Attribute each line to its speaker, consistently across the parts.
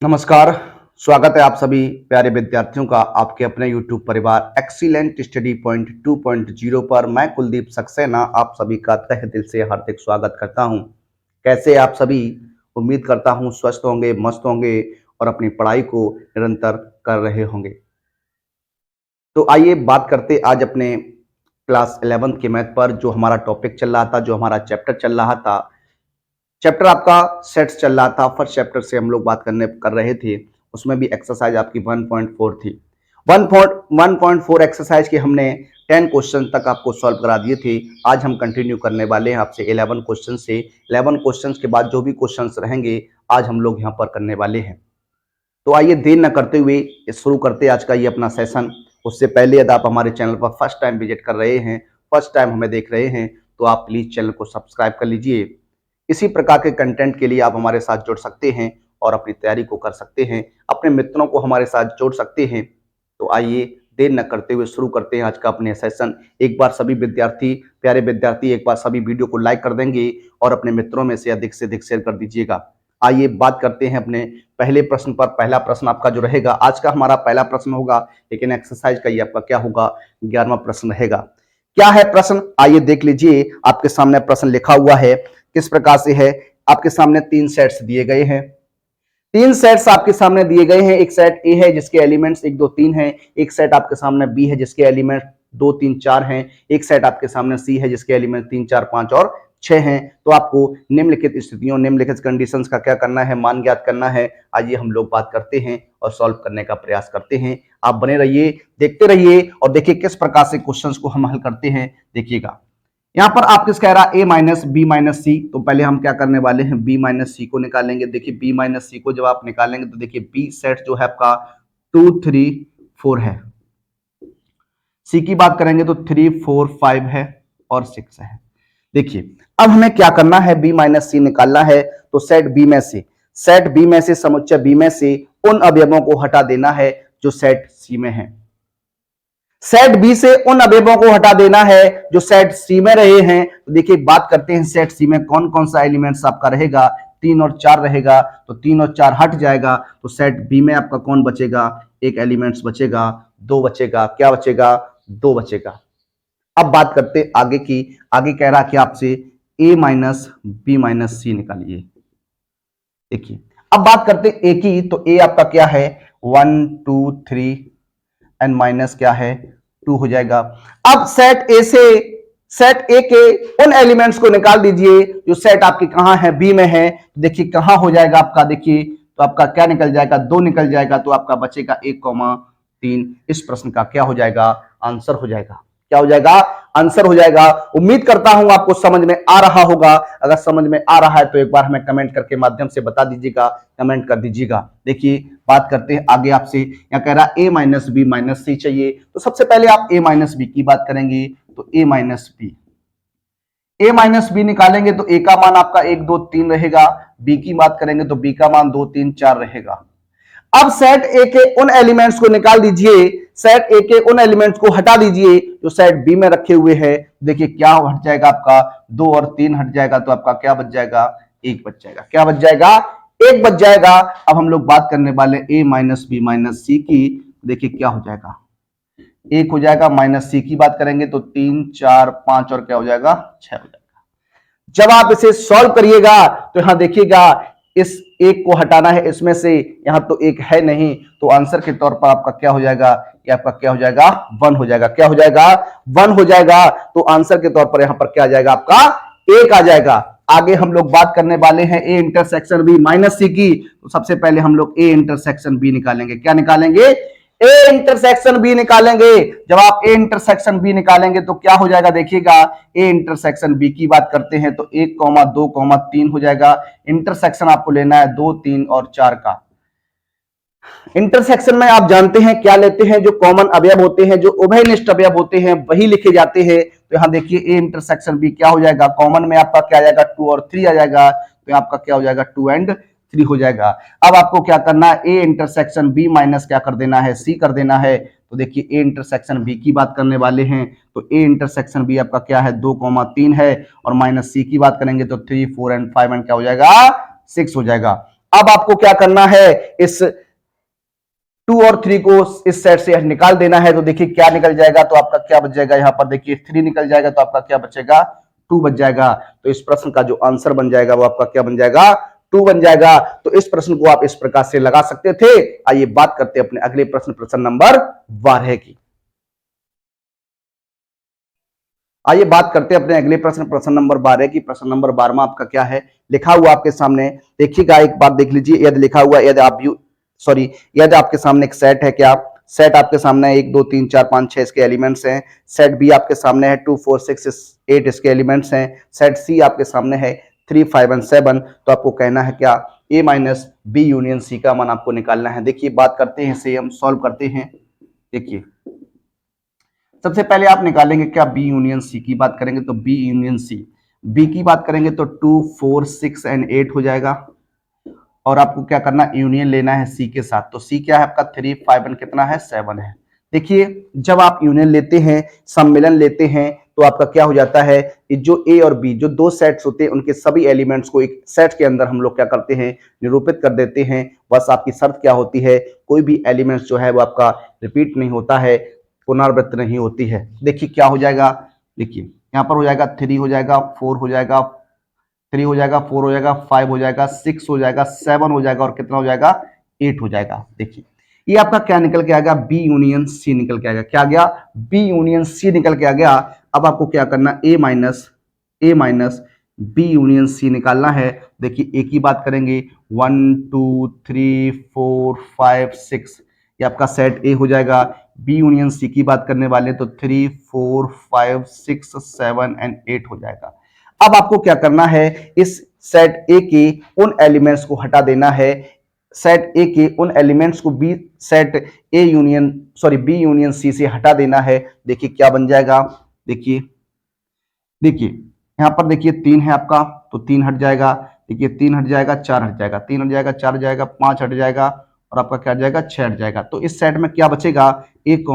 Speaker 1: नमस्कार। स्वागत है आप सभी प्यारे विद्यार्थियों का आपके अपने YouTube परिवार एक्सीलेंट स्टडी पॉइंट 2.0 पर। मैं कुलदीप सक्सेना आप सभी का तहे दिल से हार्दिक स्वागत करता हूं। कैसे आप सभी? उम्मीद करता हूं स्वस्थ होंगे, मस्त होंगे और अपनी पढ़ाई को निरंतर कर रहे होंगे। तो आइए बात करते आज अपने क्लास 11th के मैथ पर। जो हमारा टॉपिक चल रहा था, जो हमारा चैप्टर चल रहा था, चैप्टर आपका सेट्स चल रहा था। फर्स्ट चैप्टर से हम लोग बात कर रहे थे। उसमें भी एक्सरसाइज आपकी 1.4 थी। 1.4 एक्सरसाइज के हमने 10 क्वेश्चन तक आपको सॉल्व करा दिए थे। आज हम कंटिन्यू करने वाले हैं आपसे 11 क्वेश्चन से। 11 क्वेश्चन के बाद जो भी क्वेश्चन रहेंगे आज हम लोग यहाँ पर करने वाले हैं। तो आइए देर न करते हुए शुरू करते आज का ये अपना सेशन। उससे पहले यदि आप हमारे चैनल पर फर्स्ट टाइम विजिट कर रहे हैं, फर्स्ट टाइम हमें देख रहे हैं, तो आप प्लीज चैनल को सब्सक्राइब कर लीजिए। इसी प्रकार के कंटेंट के लिए आप हमारे साथ जुड़ सकते हैं और अपनी तैयारी को कर सकते हैं, अपने मित्रों को हमारे साथ जोड़ सकते हैं। तो आइए देर न करते हुए शुरू करते हैं आज का अपने सेशन। एक बार सभी विद्यार्थी, प्यारे विद्यार्थी, एक बार सभी वीडियो को लाइक कर देंगे और अपने मित्रों में से अधिक शेयर कर दीजिएगा। आइए बात करते हैं अपने पहले प्रश्न पर। पहला प्रश्न आपका जो रहेगा, आज का हमारा पहला प्रश्न होगा, लेकिन एक्सरसाइज का ये आपका क्या होगा, 11वां प्रश्न रहेगा। क्या है प्रश्न, आइए देख लीजिए। आपके सामने प्रश्न लिखा हुआ है, किस प्रकार से है। आपके सामने 3 सेट्स दिए गए हैं। 3 सेट्स आपके सामने दिए गए हैं। एक सेट ए है जिसके एलिमेंट्स 1 2 3 हैं। एक सेट आपके सामने बी है जिसके एलिमेंट्स 2 3 4 हैं। एक सेट आपके सामने सी है जिसके एलिमेंट 3 4 5 और 6 हैं। तो आपको निम्नलिखित स्थितियों, निम्नलिखित कंडीशंस का क्या करना है, मान ज्ञात करना है। आइए हम लोग बात करते हैं और सॉल्व करने का प्रयास करते हैं। आप बने रहिए, देखते रहिए और देखिए किस प्रकार से क्वेश्चंस को हम हल करते हैं। देखिएगा यहां पर आप किस कह रहा है, a माइनस बी माइनस सी। तो पहले हम क्या करने वाले हैं, b माइनस सी को निकालेंगे। देखिए b माइनस सी को जब आप निकालेंगे तो देखिए b सेट जो है आपका 2 3 4 है। सी की बात करेंगे तो 3 4 5 है और 6 है। देखिए अब हमें क्या करना है, b माइनस सी निकालना है। तो सेट बी में से समुच्चय बी में से उन अवयवों को हटा देना है जो सेट सी में है। सेट बी से उन अवयवों को हटा देना है जो सेट सी में रहे हैं। तो देखिए बात करते हैं सेट सी में कौन कौन सा एलिमेंट्स आपका रहेगा, 3 और 4 रहेगा। तो 3 और 4 हट जाएगा तो सेट बी में आपका कौन बचेगा, एक एलिमेंट्स बचेगा, 2 बचेगा। क्या बचेगा, 2 बचेगा। अब बात करते आगे की। आगे कह रहा कि आपसे a माइनस बी माइनस सी निकालिए। देखिए अब बात करते ए की। तो a आपका क्या है, 1 2 3 एंड माइनस क्या है, 2 हो जाएगा। अब सेट ए से सेट ए के उन एलिमेंट्स को निकाल दीजिए जो सेट आपके कहां है, बी में है। देखिए कहां हो जाएगा आपका, देखिए तो आपका क्या निकल जाएगा, 2 निकल जाएगा। तो आपका बचेगा 1,3। इस प्रश्न का क्या हो जाएगा, आंसर हो जाएगा। क्या हो जाएगा, आंसर हो जाएगा। उम्मीद करता हूं आपको समझ में आ रहा होगा। अगर समझ में आ रहा है तो एक बार हमें कमेंट करके माध्यम से बता दीजिएगा, कमेंट कर दीजिएगा। देखिए बात करते हैं आगे आपसे। यहाँ कह रहा है a माइनस बी माइनस सी चाहिए। तो सबसे पहले आप a माइनस बी की बात करेंगे। तो a माइनस बी निकालेंगे तो a का मान आपका 1 2 3 रहेगा। b की बात करेंगे तो b का मान 2 3 4 रहेगा। अब सेट ए के उन एलिमेंट्स को निकाल दीजिए, सेट ए के उन एलिमेंट्स को हटा दीजिए जो सेट बी में रखे हुए हैं। देखिए क्या हट जाएगा आपका, 2 और 3 हट जाएगा तो आपका क्या बच जाएगा, 1 बच जाएगा। क्या बच जाएगा, 1 बच जाएगा। अब हम लोग बात करने वाले ए माइनस बी माइनस सी की। देखिए क्या हो जाएगा, 1 हो जाएगा। माइनस सी की बात करेंगे तो 3 4 5 और क्या हो जाएगा, 6 हो जाएगा। जब आप इसे सॉल्व करिएगा तो यहां देखिएगा इस एक को हटाना है इसमें से, यहां तो एक है नहीं। तो आंसर के तौर पर आपका क्या हो जाएगा, कि आपका क्या हो जाएगा, 1 हो जाएगा। क्या हो जाएगा, 1 हो जाएगा। तो आंसर के तौर पर यहां पर क्या आ जाएगा, आपका 1 आ जाएगा। आगे हम लोग बात करने वाले हैं ए इंटरसेक्शन बी माइनस सी की। तो सबसे पहले हम लोग ए इंटरसेक्शन बी निकालेंगे। क्या निकालेंगे, ए इंटरसेक्शन बी निकालेंगे। जब आप ए इंटरसेक्शन बी निकालेंगे तो क्या हो जाएगा, देखिएगा ए इंटरसेक्शन बी की बात करते हैं तो 1 2 3 हो जाएगा। इंटरसेक्शन आपको लेना है 2 3 और 4 का। इंटरसेक्शन में आप जानते हैं क्या लेते हैं, जो कॉमन अवयव होते हैं, जो उभयनिष्ठ अवयव होते हैं वही लिखे जाते हैं। तो यहां देखिए ए इंटरसेक्शन बी क्या हो जाएगा, कॉमन में आपका क्या आ जाएगा, 2 और 3 आ जाएगा। तो आपका क्या हो जाएगा, 2 एंड 3 हो जाएगा। अब आपको क्या करना है, ए इंटरसेक्शन बी माइनस क्या कर देना है, सी कर देना है। तो देखिए ए इंटरसेक्शन बी की बात करने वाले हैं तो ए इंटरसेक्शन बी आपका क्या है, 2 3 है और माइनस सी की बात करेंगे तो 3 4 एंड 5 एंड क्या हो जाएगा, 6 हो जाएगा। अब आपको क्या करना है, इस 2 और 3 को इस सेट से निकाल देना है। तो देखिए क्या निकल जाएगा, तो आपका क्या बच जाएगा, यहां पर देखिए 3 निकल जाएगा, तो आपका क्या बचेगा, 2 बच जाएगा। तो इस प्रश्न का जो आंसर बन जाएगा वो आपका क्या बन जाएगा, 2 बन जाएगा। तो इस प्रश्न को आप इस प्रकार से लगा सकते थे। आइए बात करते हैं अपने अगले प्रश्न, प्रश्न नंबर 12 की। आइए बात करते हैं अपने अगले प्रश्न, प्रश्न नंबर 12 की। प्रश्न नंबर 12 में आपका क्या है लिखा हुआ आपके सामने, देखिएगा एक बार देख लीजिए। यदि लिखा हुआ, यदि आप यदि आपके सामने एक सेट है, क्या सेट आपके सामने 1 2 3 4 5 6 इसके एलिमेंट्स हैं। सेट बी आपके सामने है 2 4 6 8 इसके एलिमेंट्स हैं। सेट सी आपके सामने है 3 5 एंड 7। तो आपको कहना है क्या, ए माइनस बी यूनियन सी का मान आपको निकालना है। देखिए बात करते हैं, इसे हम सॉल्व करते हैं। देखिए सबसे पहले आप निकालेंगे क्या, बी यूनियन सी की बात करेंगे तो बी यूनियन सी, बी की बात करेंगे तो 2 4 6 एंड 8 हो जाएगा। और आपको क्या करना, यूनियन लेना है सी के साथ। तो सी क्या है आपका 3 5 एंड कितना है 7 है। देखिए जब आप यूनियन लेते हैं, सम्मिलन लेते हैं, तो आपका क्या हो जाता है, जो ए और बी जो दो सेट्स होते हैं उनके सभी एलिमेंट्स को एक सेट के अंदर हम लोग क्या करते हैं, निरूपित कर देते हैं। बस आपकी शर्त क्या होती है, कोई भी एलिमेंट्स जो है वो आपका रिपीट नहीं होता है, पुनरावृत्त नहीं होती है। देखिए क्या हो जाएगा, देखिए यहाँ पर हो जाएगा 3 हो जाएगा, 4 हो जाएगा, 3 हो जाएगा, 4 हो जाएगा, 5 हो जाएगा, 6 हो जाएगा, 7 हो जाएगा और कितना हो जाएगा, 8 हो जाएगा। देखिए ये आपका क्या निकल के आ गया, बी यूनियन सी निकल के आ गया। क्या आ गया, बी यूनियन सी निकल के आ गया। अब आपको क्या करना, ए माइनस बी यूनियन सी निकालना है। देखिए ए की बात करेंगे 1 2 3 4 5 6, ये आपका सेट ए हो जाएगा। बी यूनियन सी की बात करने वाले तो 3 4 5 6 7 एंड 8 हो जाएगा। अब आपको क्या करना है, इस सेट ए के उन एलिमेंट्स को हटा देना है, सेट ए के उन एलिमेंट्स को B set A union B union C से हटा देना है। देखिए क्या बन जाएगा, देखिए देखिए यहां पर देखिए 3 है आपका, तो 3 हट जाएगा। देखिए 3 हट जाएगा, 4 हट जाएगा, 3 हट जाएगा, 4 हट जाएगा, 5 हट जाएगा और आपका क्या जाएगा, 6 हट जाएगा। तो इस सेट में क्या बचेगा, 1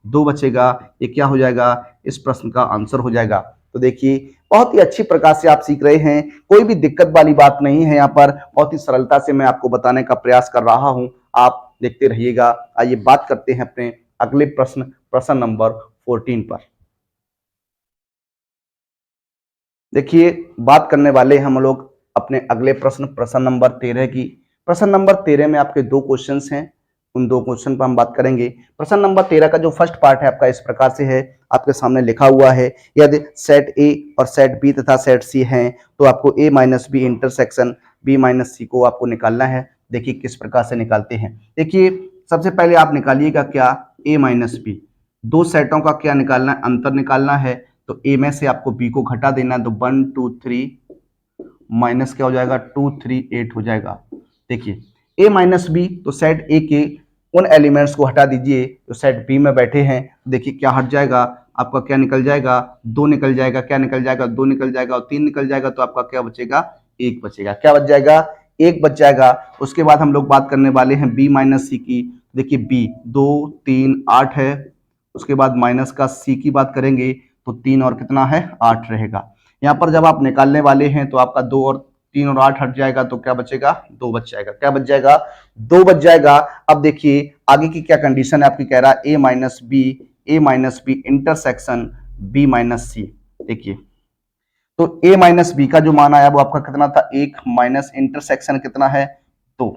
Speaker 1: 2 बचेगा। ये क्या हो जाएगा, इस प्रश्न का आंसर हो जाएगा। तो देखिए बहुत ही अच्छी प्रकार से आप सीख रहे हैं, कोई भी दिक्कत वाली बात नहीं है। यहाँ पर बहुत ही सरलता से मैं आपको बताने का प्रयास कर रहा हूं, आप देखते रहिएगा। आइए बात करते हैं अपने अगले प्रश्न, प्रश्न नंबर 14 पर। देखिए बात करने वाले हम लोग अपने अगले प्रश्न, प्रश्न नंबर 13 की। प्रश्न नंबर 13 में आपके दो क्वेश्चंस हैं, उन दो क्वेश्चन पर हम बात करेंगे। प्रश्न नंबर 13 का जो फर्स्ट पार्ट है आपका इस प्रकार से है, आपके सामने लिखा हुआ है, यदि सेट ए और सेट बी तथा सेट सी हैं तो आपको A minus B intersection B minus C को आपको निकालना है। देखिए किस प्रकार से निकालते हैं। देखिए सबसे पहले आप निकालिएगा क्या, ए माइनस बी, दो सेटों का क्या निकालना है, अंतर निकालना है। तो ए में से आपको बी को घटा देना है, तो 1 2 3 माइनस क्या हो जाएगा, 2 3 8 हो जाएगा। देखिए ए माइनस बी, तो सेट ए के उन एलिमेंट्स को हटा दीजिए जो सेट बी में बैठे हैं। देखिए क्या हट जाएगा, आपका क्या निकल जाएगा, 2 निकल जाएगा, क्या निकल जाएगा, 2 निकल जाएगा और 3 निकल जाएगा। तो आपका क्या बचेगा, 1 बचेगा। क्या बच जाएगा, 1 बच जाएगा। उसके बाद हम लोग बात करने वाले हैं बी माइनस सी की। देखिए बी 2 3 8 है, उसके बाद माइनस का सी की बात करेंगे तो 3 और कितना है, 8 रहेगा। यहाँ पर जब आप निकालने वाले हैं तो आपका 2 और 3 और 8 हट जाएगा, तो क्या बचेगा, 2 बच जाएगा। क्या बच जाएगा, 2 बच जाएगा। अब देखिए आगे की क्या कंडीशन है आपकी, कह रहा है A minus B intersection B minus C. देखिए तो ए माइनस बी का जो मान आया वो आपका कितना था, 1 माइनस इंटरसेक्शन कितना है, 2।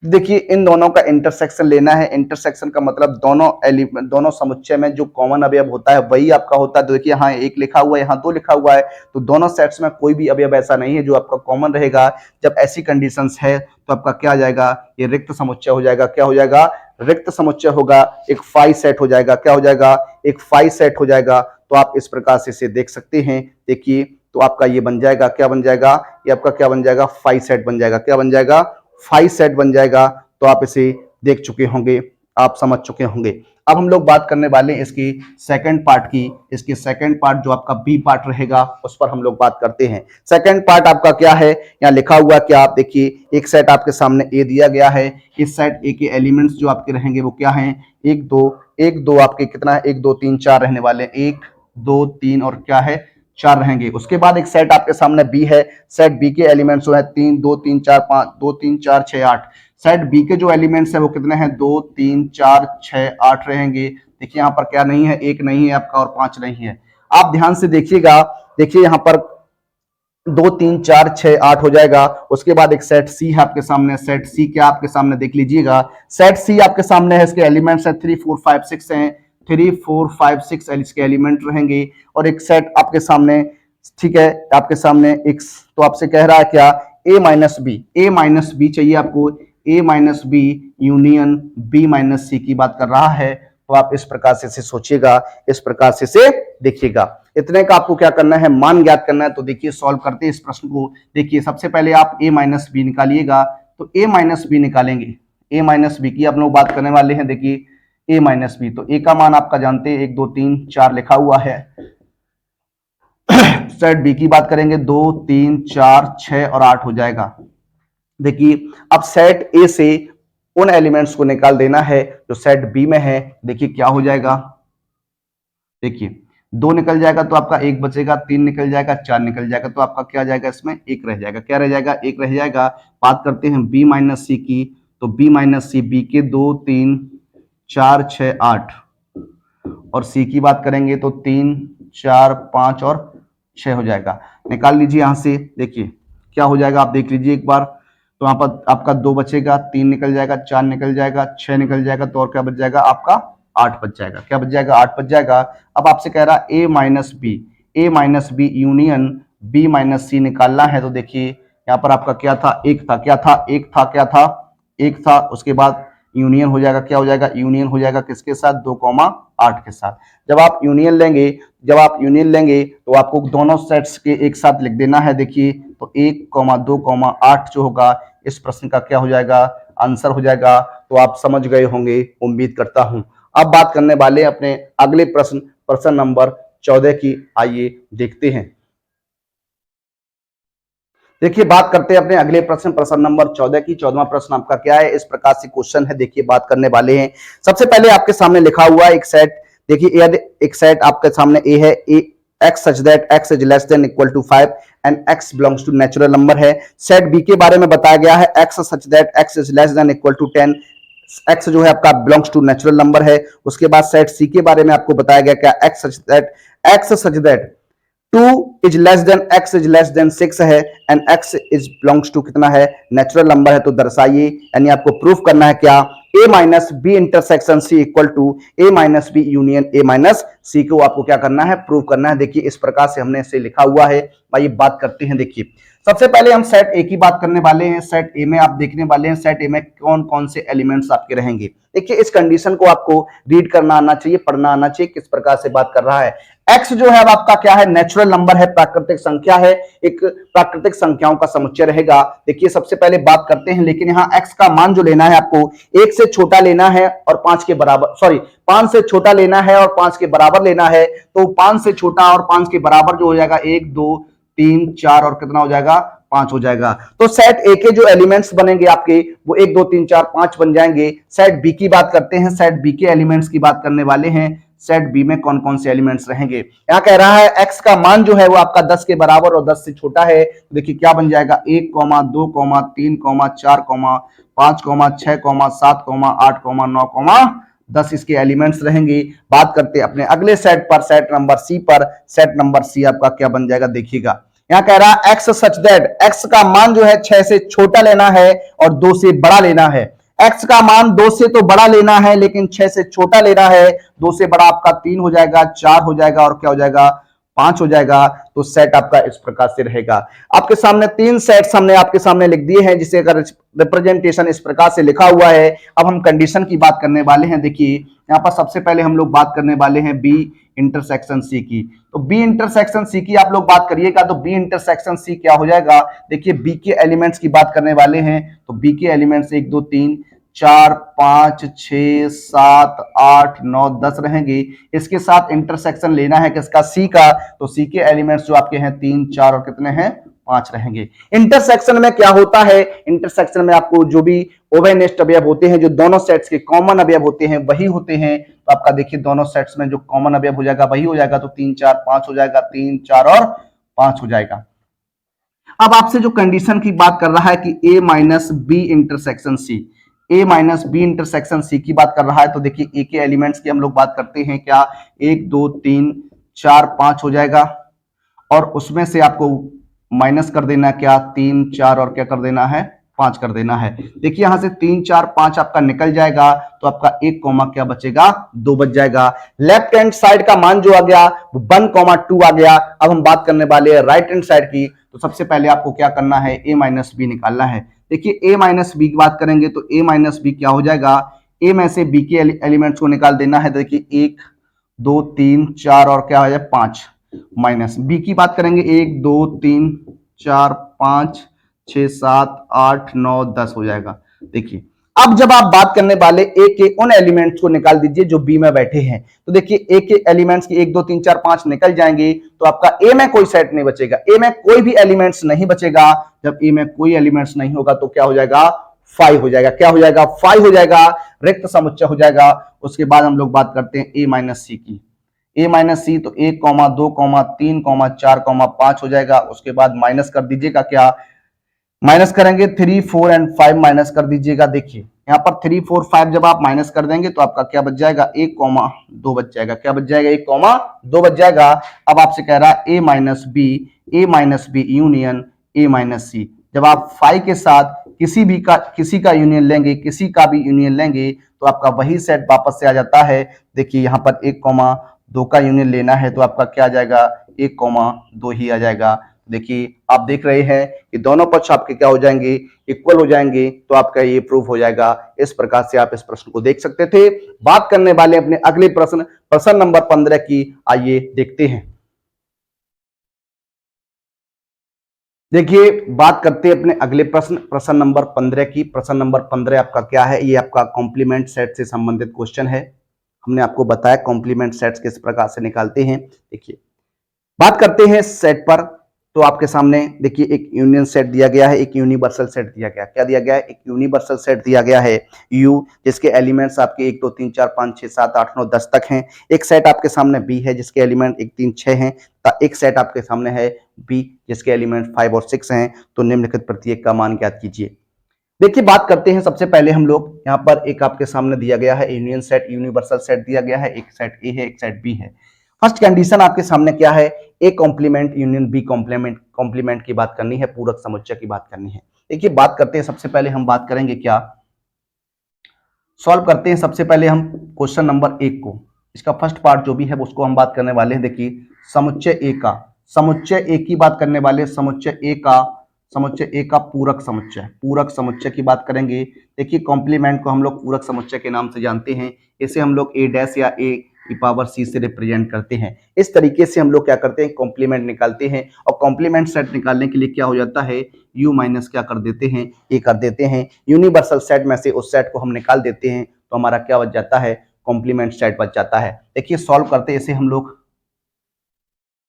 Speaker 1: देखिए इन दोनों का इंटरसेक्शन लेना है। इंटरसेक्शन का मतलब दोनों समुच्चय में जो कॉमन अवयव होता है वही आपका होता है। तो देखिए यहाँ 1 लिखा हुआ है, यहाँ 2 लिखा हुआ है, तो दोनों सेट्स में कोई भी अवयव ऐसा नहीं है जो आपका कॉमन रहेगा। जब ऐसी कंडीशंस है तो आपका क्या आ जाएगा, ये रिक्त समुच्चय हो जाएगा। क्या हो जाएगा, रिक्त समुच्चय होगा, एक फाई सेट हो जाएगा। क्या हो जाएगा, एक फाई सेट हो जाएगा। तो आप इस प्रकार से इसे देख सकते हैं। देखिए तो आपका ये बन जाएगा, क्या बन जाएगा, ये आपका क्या बन जाएगा, फाई सेट बन जाएगा। क्या बन जाएगा, 5 सेट बन जाएगा। तो आप इसे देख चुके होंगे, आप समझ चुके होंगे। अब हम लोग बात करने वाले हैं इसकी सेकंड पार्ट की। इसकी सेकंड पार्ट जो आपका बी पार्ट रहेगा उस पर हम लोग बात करते हैं। सेकंड पार्ट आपका क्या है, यहाँ लिखा हुआ क्या, आप देखिए एक सेट आपके सामने ए दिया गया है। इस सेट ए के एलिमेंट्स जो आपके रहेंगे वो क्या हैं, 1 2 आपके कितना है, 1 2 3 4 रहने वाले, 1 2 3 और क्या है 4 रहेंगे। उसके बाद एक सेट आपके सामने बी है, सेट बी के एलिमेंट्स जो है 3 2 3 4 5 2 3 4 6 8। सेट बी के जो एलिमेंट्स है वो कितने हैं, 2 3 4 6 8 रहेंगे। देखिए यहाँ पर क्या नहीं है, 1 नहीं है आपका और 5 नहीं है। आप ध्यान से देखिएगा, देखिए यहाँ पर 2 3 4 6 8 हो जाएगा। उसके बाद एक सेट सी है आपके सामने, सेट सी क्या आपके सामने देख लीजिएगा, सेट सी आपके सामने है, इसके एलिमेंट्स है 3 4 5 6 हैं, 3 4 5 6 इसके एलिमेंट रहेंगे। और एक सेट आपके सामने, ठीक है, आपके सामने एक, तो आपसे कह रहा है क्या, ए माइनस बी चाहिए आपको, A minus B union B minus C की बात कर रहा है। तो आप इस प्रकार से सोचिएगा, इस प्रकार से देखिएगा। इतने का आपको क्या करना है, मान ज्ञात करना है। तो देखिए सॉल्व करते हैं इस प्रश्न को। देखिए सबसे पहले आप a माइनस बी निकालिएगा, तो a माइनस बी निकालेंगे, a माइनस बी की आप लोग बात करने वाले हैं। देखिए a माइनस बी, तो a का मान आपका जानते हैं 1 2 3 4 लिखा हुआ है। सेट बी की बात करेंगे, 2 3 4 6 और 8 हो जाएगा। देखिए अब सेट ए से उन एलिमेंट्स को निकाल देना है जो सेट बी में है। देखिए क्या हो जाएगा, देखिए 2 निकल जाएगा तो आपका 1 बचेगा, 3 निकल जाएगा, 4 निकल जाएगा, तो आपका क्या जाएगा, इसमें 1 रह जाएगा। क्या रह जाएगा, 1 रह जाएगा। बात करते हैं बी माइनस सी की, तो बी माइनस सी, बी के 2 3 4 6 8 और सी की बात करेंगे तो 3 4 5 और 6 हो जाएगा। निकाल लीजिए यहां से, देखिए क्या हो जाएगा, आप देख लीजिए एक बार। तो यहाँ पर आपका 2 बचेगा, 3 निकल जाएगा, 4 निकल जाएगा, 6 निकल जाएगा, तो और क्या बच जाएगा आपका, 8 बच जाएगा। क्या बच जाएगा, 8 बच जाएगा। अब आपसे कह रहा है A minus B union B minus C निकालना है। तो देखिए यहाँ पर आपका क्या था, एक था, क्या था, एक था। उसके बाद यूनियन हो जाएगा, क्या हो जाएगा, यूनियन हो जाएगा किसके साथ, 2,8 के साथ। जब आप यूनियन लेंगे तो आपको दोनों सेट्स के एक साथ लिख देना है। देखिए तो 1,2,8 जो होगा इस प्रश्न का क्या हो जाएगा, आंसर हो जाएगा। तो आप समझ गए होंगे, उम्मीद करता हूं। अब बात करने वाले अपने अगले प्रश्न नंबर 14 की, आइए देखते हैं। देखिए बात करते हैं अपने अगले प्रश्न नंबर 14 की। 14वां प्रश्न आपका क्या है, इस प्रकार से क्वेश्चन है। देखिए बात करने वाले हैं, सबसे पहले आपके सामने लिखा हुआ है एक सेट। देखिए एक सेट आपके सामने ए है, ए x such that x is less than equal to 5 and x belongs to natural number है। सेट बी के बारे में बताया गया है, x such that x is less than equal to 10, x जो है आपका बिलोंग्स टू नेचुरल नंबर है। उसके बाद सेट सी के बारे में आपको बताया गया क्या, x such that 2 is less than x is less than 6 है and x is belongs to कितना है, नेचुरल नंबर है। तो दर्शाइए, यानी आपको प्रूफ करना है क्या, a minus B intersection C equal to a minus B union a minus C को आपको क्या करना है, प्रूव करना है। देखिए इस प्रकार से हमने इसे लिखा हुआ है। आइए बात करते हैं। देखिए सबसे पहले हम सेट ए की बात करने वाले हैं। सेट ए में आप देखने वाले हैं, सेट ए में कौन कौन से एलिमेंट्स आपके रहेंगे। देखिए इस कंडीशन को आपको रीड करना आना चाहिए, पढ़ना आना चाहिए, किस प्रकार से बात कर रहा है। एक्स जो है अब आपका क्या है, नेचुरल नंबर है, प्राकृतिक संख्या है, एक प्राकृतिक संख्याओं का समुच्चय रहेगा। देखिए सबसे पहले बात करते हैं, लेकिन यहाँ एक्स का मान जो लेना है आपको 1 से छोटा लेना है और 5 के बराबर, सॉरी 5 से छोटा लेना है और 5 के बराबर लेना है। तो 5 से छोटा और 5 के बराबर जो हो जाएगा 1 2 3 4 और कितना हो जाएगा, 5 हो जाएगा। तो सेट ए के जो एलिमेंट्स बनेंगे आपके वो 1 2 3 4 5 बन जाएंगे। सेट बी की बात करते हैं, सेट बी के एलिमेंट्स की बात करने वाले हैं। सेट बी में कौन कौन से एलिमेंट्स रहेंगे, यहां कह रहा है एक्स का मान जो है वो आपका 10 के बराबर और 10 से छोटा है। देखिए क्या बन जाएगा, 1 2 3 4 5 6 7 8 9 10 इसके एलिमेंट्स रहेंगे। बात करते हैं अपने अगले सेट पर, सेट नंबर सी पर। सेट नंबर सी आपका क्या बन जाएगा, देखिएगा यहां कह रहा है एक्स सच दैट, एक्स का मान जो है 6 से छोटा लेना है और 2 से बड़ा लेना है। एक्स का मान 2 से तो बड़ा लेना है लेकिन 6 से छोटा लेना है। 2 से बड़ा आपका 3 हो जाएगा, 4 हो जाएगा और क्या हो जाएगा, 5 हो जाएगा। तो सेट आपका इस प्रकार से रहेगा। आपके सामने 3 सेट्स हमने आपके सामने लिख दिए हैं, जिसे अगर रिप्रेजेंटेशन इस प्रकार से लिखा हुआ है। अब हम कंडीशन की बात करने वाले हैं। देखिए यहाँ पर सबसे पहले हम लोग बात करने वाले हैं बी इंटरसेक्शन सी की। तो बी इंटरसेक्शन सी की आप लोग बात करिएगा तो बी इंटरसेक्शन सी क्या हो जाएगा। देखिए बी के एलिमेंट्स की बात करने वाले हैं, तो बी के एलिमेंट्स 1 2 3 4 5 6 7 8 9 10 रहेंगे। इसके साथ इंटरसेक्शन लेना है किसका, सी का। तो सी के एलिमेंट्स जो आपके हैं 3 4 और कितने हैं, 5 रहेंगे। इंटरसेक्शन में क्या होता है, इंटरसेक्शन में आपको जो भी ओवेनेस्ट अवयव होते हैं, जो दोनों सेट्स के कॉमन अवयव होते हैं वही होते हैं। तो तो आपका देखिए दोनों सेट्स में जो कॉमन अवयव हो जाएगा वही हो जाएगा, तो 3 4 5 हो जाएगा, 3 4 और 5 हो जाएगा। अब आपसे जो कंडीशन की बात कर रहा है कि ए माइनस बी इंटरसेक्शन सी, ए माइनस बी इंटरसेक्शन सी की बात कर रहा है, तो देखिए ए के एलिमेंट्स की हम लोग बात करते हैं क्या, 1 2 3 4 5 हो जाएगा, और उसमें से आपको माइनस कर देना क्या, 3 4 और क्या कर देना है, 5 कर देना है। देखिए यहां से 3 4 5 आपका निकल जाएगा, तो आपका एक कॉमा क्या बचेगा, 2 बच जाएगा। लेफ्ट हैंड साइड का मान जो आ गया 1,2 आ गया। अब हम बात करने वाले हैं राइट हैंड साइड की, तो सबसे पहले आपको क्या करना है, a माइनस बी निकालना है। देखिए a माइनस बी की बात करेंगे तो a माइनस बी क्या हो जाएगा, a में से b के एलिमेंट्स को निकाल देना है। देखिए 1 2 3 4 और क्या हो जाए 5, माइनस बी की बात करेंगे 1 2 3 4 5 6 7 8 9 10 हो जाएगा। देखिए अब जब आप बात करने वाले ए के उन एलिमेंट्स को निकाल दीजिए जो बी में बैठे हैं, तो देखिए ए के एलिमेंट्स की 1 2 3 4 5 निकल जाएंगे, तो आपका ए में कोई सेट नहीं बचेगा, ए में कोई भी एलिमेंट्स नहीं बचेगा। जब ए में कोई एलिमेंट्स नहीं होगा तो क्या हो जाएगा, 5 हो जाएगा। क्या हो जाएगा, 5 हो जाएगा, रिक्त समुच्चय हो जाएगा। उसके बाद हम लोग बात करते हैं ए माइनस सी की, ए माइनस सी, तो 1 2 3 4 5 हो जाएगा। उसके बाद माइनस कर दीजिएगा, क्या माइनस करेंगे 3 4 एंड 5 माइनस कर दीजिएगा। देखिए यहाँ पर 3 4 5 जब आप माइनस कर देंगे तो आपका क्या बच जाएगा, 1 2 बच जाएगा। क्या बच जाएगा, 1 2 बच जाएगा। अब आपसे कह रहा है A minus B union A minus C. जब आप 5 के साथ किसी का यूनियन लेंगे, किसी का भी यूनियन लेंगे, तो आपका वही सेट वापस से आ जाता है। देखिए यहाँ पर 1 2 का यूनियन लेना है, तो आपका क्या आ जाएगा, 1 2 ही आ जाएगा। देखिए आप देख रहे हैं कि दोनों पक्ष आपके क्या हो जाएंगे, इक्वल हो जाएंगे, तो आपका ये प्रूफ हो जाएगा। इस प्रकार से आप इस प्रश्न को देख सकते थे। बात करने वाले अपने अगले प्रश्न, प्रश्न नंबर 15 की, आइए देखते हैं। देखिए बात करते हैं अपने अगले प्रश्न, प्रश्न नंबर 15 की। प्रश्न नंबर 15 आपका क्या है, ये आपका कॉम्प्लीमेंट सेट से संबंधित क्वेश्चन है। हमने आपको बताया कॉम्प्लीमेंट सेट्स किस प्रकार से निकालते हैं। देखिए बात करते हैं सेट पर, तो आपके सामने देखिए एक यूनियन सेट दिया गया है, एक यूनिवर्सल सेट दिया गया। क्या दिया गया है, एक यूनिवर्सल सेट दिया गया है यू, जिसके एलिमेंट्स आपके 1 2 3 4 5 6 7 8 9 10 तक हैं। एक सेट आपके सामने बी है जिसके एलिमेंट 1 3 6 हैं। एक सेट आपके सामने है बी जिसके एलिमेंट 5 और 6 हैं। तो निम्नलिखित प्रत्येक का मान ज्ञात कीजिए। देखिए बात करते हैं, सबसे पहले हम लोग यहाँ पर एक आपके सामने दिया गया है यूनियन सेट, यूनिवर्सल सेट दिया गया है। एक सेट ए है, एक सेट बी है। फर्स्ट कंडीशन आपके सामने क्या है, A complement union B complement, complement की बात करनी है, पूरक समुच्चय की बात करनी है। देखिए बात करते हैं, सबसे पहले हम बात करेंगे क्या, सॉल्व करते हैं सबसे पहले हम क्वेश्चन नंबर 1 को। इसका फर्स्ट पार्ट जो भी है उसको हम बात करने वाले हैं। देखिए समुच्चय ए का, समुच्चय ए की बात करने वाले, समुच्चय ए का, समुच्चय ए का पूरक समुच्चय, पूरक समुच्चय की बात करेंगे। देखिए कॉम्प्लीमेंट को हम लोग पूरक समुच्चय के नाम से जानते हैं। इसे हम लोग ए डैश या ए की पावर सी से रिप्रेजेंट करते हैं। इस तरीके से हम लोग क्या करते हैं, कॉम्प्लीमेंट निकालते हैं। और कॉम्प्लीमेंट सेट निकालने के लिए क्या हो जाता है, यू माइनस क्या कर देते हैं, ए कर देते हैं। यूनिवर्सल सेट में से उस सेट को हम निकाल देते हैं, तो हमारा क्या बच जाता है, कॉम्प्लीमेंट सेट बच जाता है। देखिए सॉल्व करते हैं इसे हम लोग।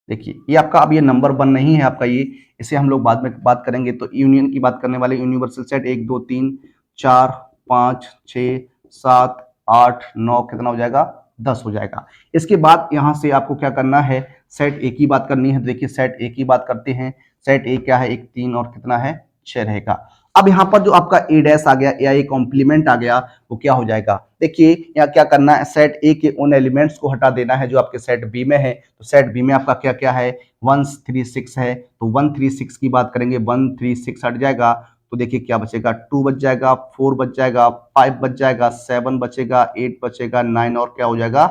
Speaker 1: देखिए ये आपका अब ये नंबर 1 नहीं है आपका, ये इसे हम लोग बाद में बात करेंगे। तो यूनियन की बात करने वाले, यूनिवर्सल सेट 1 2 3 4 5 6 7 8 9 कितना हो जाएगा, 10 हो जाएगा। इसके बाद यहाँ से आपको क्या करना है, सेट ए की बात करनी है। देखिए सेट ए की बात करते हैं। सेट ए क्या है, 1 3 और कितना है, 6 रहेगा। अब यहाँ पर जो आपका ए डैश आ गया या ए कॉम्प्लीमेंट आ गया, वो क्या हो जाएगा, देखिए यहाँ क्या करना है, सेट ए के उन एलिमेंट्स को हटा देना है जो आपके सेट बी में है। तो सेट बी में आपका क्या क्या है, 1 3 6 है। तो 1 3 6 की बात करेंगे, 1 3 6 हट जाएगा, तो देखिए क्या बचेगा, 2 बच जाएगा, 4 बच जाएगा, 5 बच जाएगा, 7 बचेगा, 8 बचेगा, 9 और क्या हो जाएगा,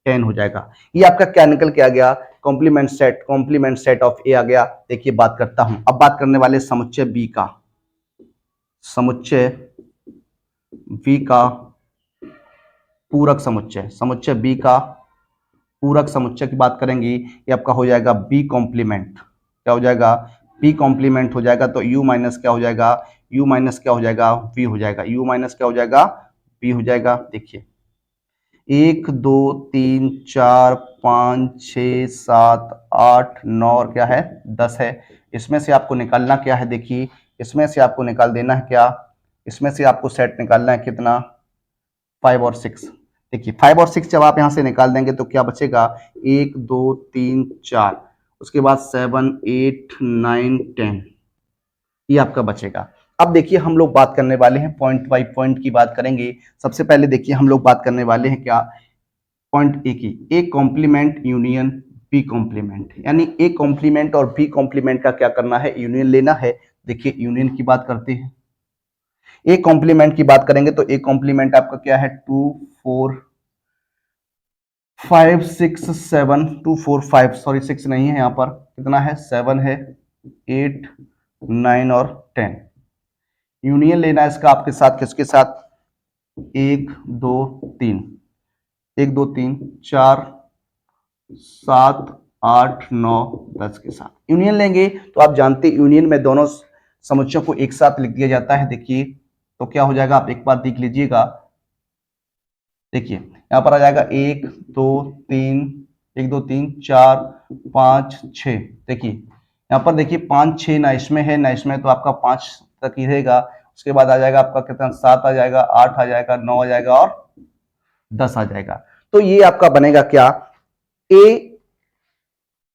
Speaker 1: 10 हो जाएगा। ये आपका क्या निकल के आ गया, कॉम्प्लीमेंट सेट ऑफ ए आ गया। देखिए बात करता हूं, अब बात करने वाले समुच्चय बी का, समुच्चय बी का पूरक समुच्चय, समुच्चय बी का पूरक समुच्चय की बात करेंगे। ये आपका हो जाएगा बी कॉम्प्लीमेंट, क्या हो जाएगा, बी कॉम्प्लीमेंट हो जाएगा। तो यू माइनस क्या हो जाएगा, यू माइनस क्या हो जाएगा, वी हो जाएगा। यू माइनस क्या हो जाएगा, बी हो जाएगा। देखिए 1 2 3 4 5 6 7 8 9 और क्या है, 10 है। इसमें से आपको निकालना क्या है, देखिए इसमें से आपको निकाल देना है क्या, इसमें से आपको सेट निकालना है कितना, 5 और 6। देखिए 5 और 6 जब आप यहाँ से निकाल देंगे तो क्या बचेगा, 1 2 3 4, उसके बाद 7 8 9 10, ये आपका बचेगा। अब देखिए हम लोग बात करने वाले हैं पॉइंट बाई पॉइंट की बात करेंगे। सबसे पहले देखिए हम लोग बात करने वाले हैं क्या, पॉइंट ए की, A complement union B complement, यानी ए कॉम्प्लीमेंट और बी कॉम्प्लीमेंट का क्या करना है, यूनियन लेना है। देखिए यूनियन की बात करते हैं, ए कॉम्प्लीमेंट की बात करेंगे तो ए कॉम्प्लीमेंट आपका क्या है, 2 4 5 6 7, 2 4 5, सॉरी 6 नहीं है यहाँ पर, कितना है, 7 है, 8 9 और 10। यूनियन लेना है इसका आपके साथ, किसके साथ, 1 2 3, 1 2 3 4 7 8 9 10 के साथ यूनियन लेंगे। तो आप जानते यूनियन में दोनों समुच्चयों को एक साथ लिख दिया जाता है। देखिए तो क्या हो जाएगा, आप एक बार देख लीजिएगा। देखिए यहाँ पर आ जाएगा 1 2 3, 1 2 3 4 5 6। देखिए यहाँ पर देखिए 5 6 ना इसमें है ना इसमें, तो आपका 5 तक ही रहेगा। उसके बाद आ जाएगा आपका कितना, 7 आ जाएगा, 8 आ जाएगा, 9 आ जाएगा और 10 आ जाएगा। तो ये आपका बनेगा क्या, A